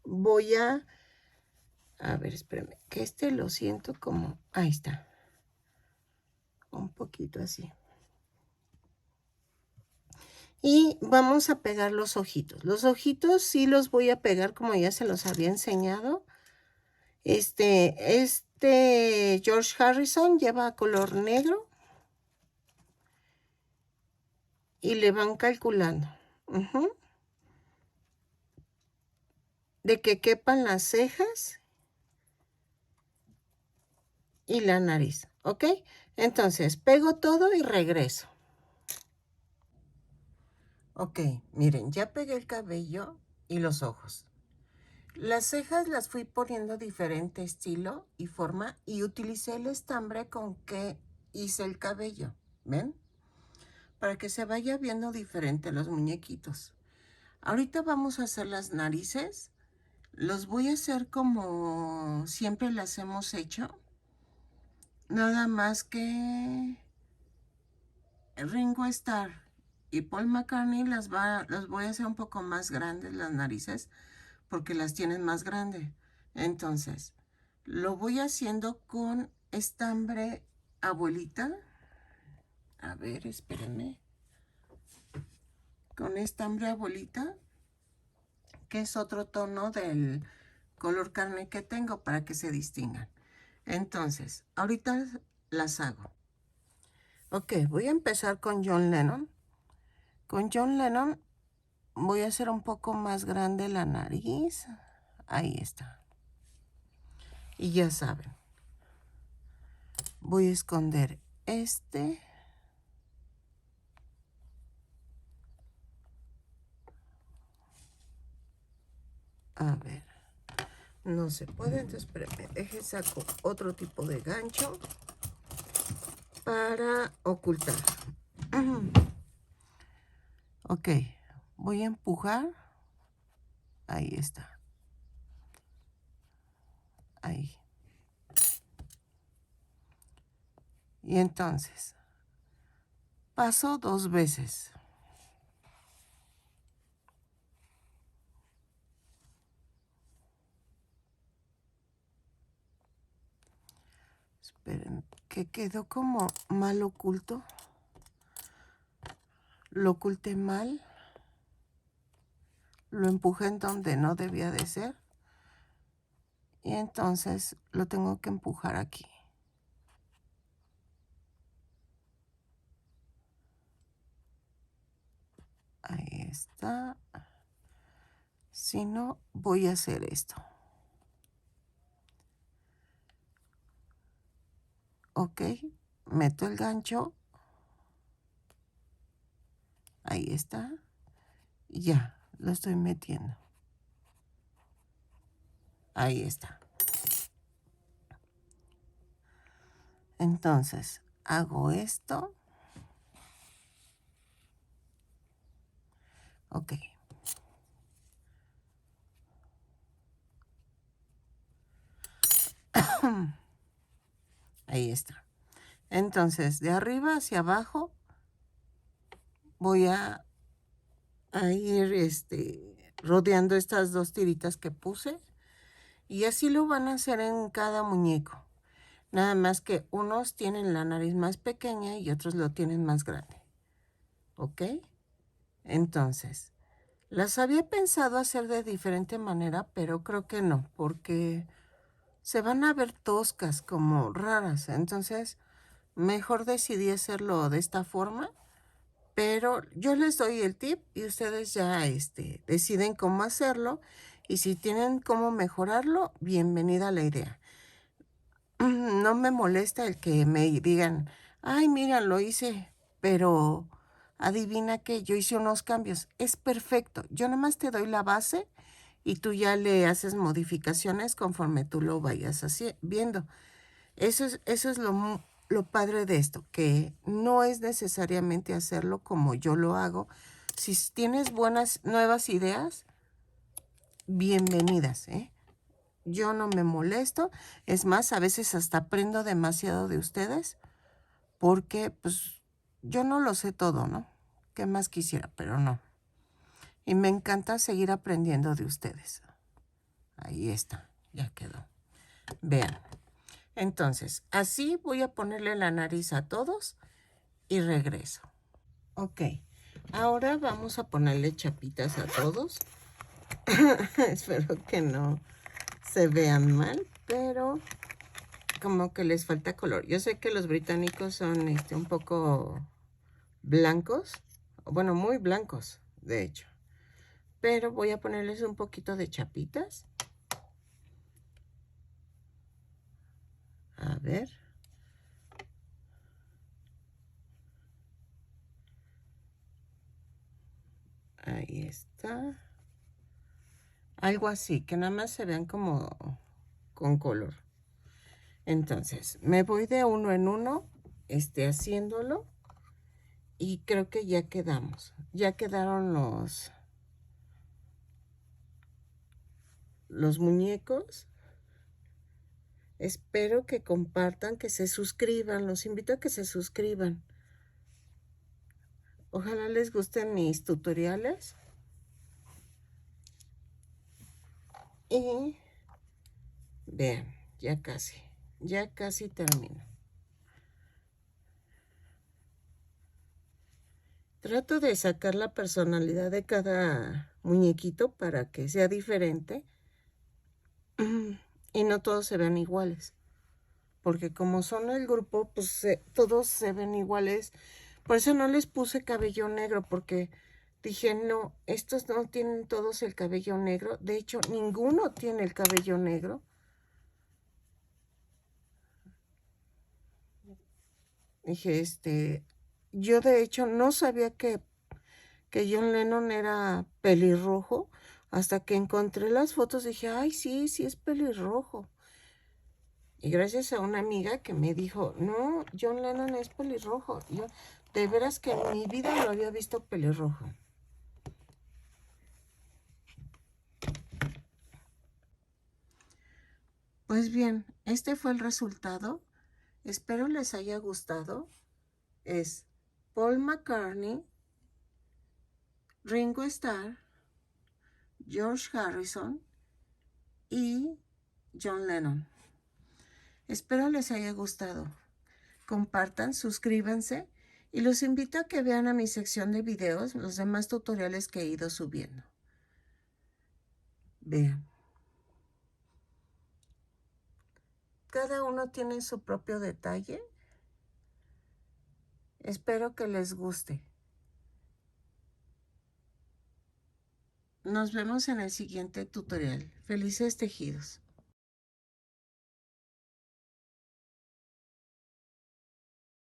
Speaker 1: voy a ver, espérenme, que este lo siento como, ahí está, un poquito así. Y vamos a pegar los ojitos. Los ojitos sí los voy a pegar como ya se los había enseñado. George Harrison lleva color negro. Y le van calculando. De que quepan las cejas y la nariz. ¿Ok? Entonces, pego todo y regreso. Ok, miren, ya pegué el cabello y los ojos. Las cejas las fui poniendo diferente estilo y forma y utilicé el estambre con que hice el cabello. ¿Ven? Para que se vaya viendo diferente los muñequitos. Ahorita vamos a hacer las narices. Los voy a hacer como siempre las hemos hecho. Nada más que Ringo Starr y Paul McCartney las voy a hacer un poco más grandes las narices porque las tienen más grandes. Entonces, lo voy haciendo con estambre abuelita. A ver, espérenme. Con estambre abuelita, que es otro tono del color carne que tengo para que se distingan. Entonces, ahorita las hago. Ok, voy a empezar con John Lennon. Con John Lennon voy a hacer un poco más grande la nariz. Ahí está. Y ya saben, voy a esconder este. A ver, no se puede, entonces espérame, deje saco otro tipo de gancho para ocultar. Ok, voy a empujar. Ahí está. Ahí. Y entonces, paso 2 veces. Esperen, que quedó como mal oculto. Lo oculté mal. Lo empujé en donde no debía de ser. Y entonces lo tengo que empujar aquí. Ahí está. Si no, voy a hacer esto. Ok, meto el gancho Ahí está. Ya, lo estoy metiendo. Ahí está. Entonces, hago esto. Ok. Ahí está. Entonces, de arriba hacia abajo voy a ir rodeando estas 2 tiritas que puse. Y así lo van a hacer en cada muñeco. Nada más que unos tienen la nariz más pequeña y otros lo tienen más grande. ¿Ok? Entonces, las había pensado hacer de diferente manera, pero creo que no, porque se van a ver toscas, como raras. Entonces, mejor decidí hacerlo de esta forma, pero yo les doy el tip y ustedes ya deciden cómo hacerlo. Y si tienen cómo mejorarlo, bienvenida a la idea. No me molesta el que me digan, ay, mira, lo hice, pero adivina que yo hice unos cambios. Es perfecto. Yo nada más te doy la base y tú ya le haces modificaciones conforme tú lo vayas viendo. Eso es lo padre de esto, que no es necesariamente hacerlo como yo lo hago. Si tienes buenas, nuevas ideas, bienvenidas, ¿eh? Yo no me molesto. Es más, a veces hasta aprendo demasiado de ustedes porque pues yo no lo sé todo, ¿no? ¿Qué más quisiera? Pero no. Y me encanta seguir aprendiendo de ustedes. Ahí está, ya quedó. Vean. Entonces, así voy a ponerle la nariz a todos y regreso. Ok, ahora vamos a ponerle chapitas a todos. Espero que no se vean mal, pero como que les falta color. Yo sé que los británicos son un poco blancos, bueno, muy blancos, de hecho. Pero voy a ponerles un poquito de chapitas. A ver. Ahí está. Algo así, que nada más se vean como con color. Entonces, me voy de uno en uno, haciéndolo. Y creo que ya quedamos. Ya quedaron los muñecos. Espero que compartan, que se suscriban. Los invito a que se suscriban. Ojalá les gusten mis tutoriales. Y vean, ya casi termino. Trato de sacar la personalidad de cada muñequito para que sea diferente y no todos se vean iguales. Porque como son el grupo, pues todos se ven iguales. Por eso no les puse cabello negro, porque dije, no, estos no tienen todos el cabello negro. De hecho, ninguno tiene el cabello negro. Dije, yo de hecho no sabía que John Lennon era pelirrojo. Hasta que encontré las fotos dije, ay, sí, sí es pelirrojo. Y gracias a una amiga que me dijo, no, John Lennon es pelirrojo. Yo, de veras que en mi vida lo había visto pelirrojo. Pues bien, este fue el resultado. Espero les haya gustado. Es Paul McCartney, Ringo Starr, George Harrison y John Lennon. Espero les haya gustado. Compartan, suscríbanse y los invito a que vean a mi sección de videos los demás tutoriales que he ido subiendo. Vean. Cada uno tiene su propio detalle. Espero que les guste. Nos vemos en el siguiente tutorial. Felices tejidos.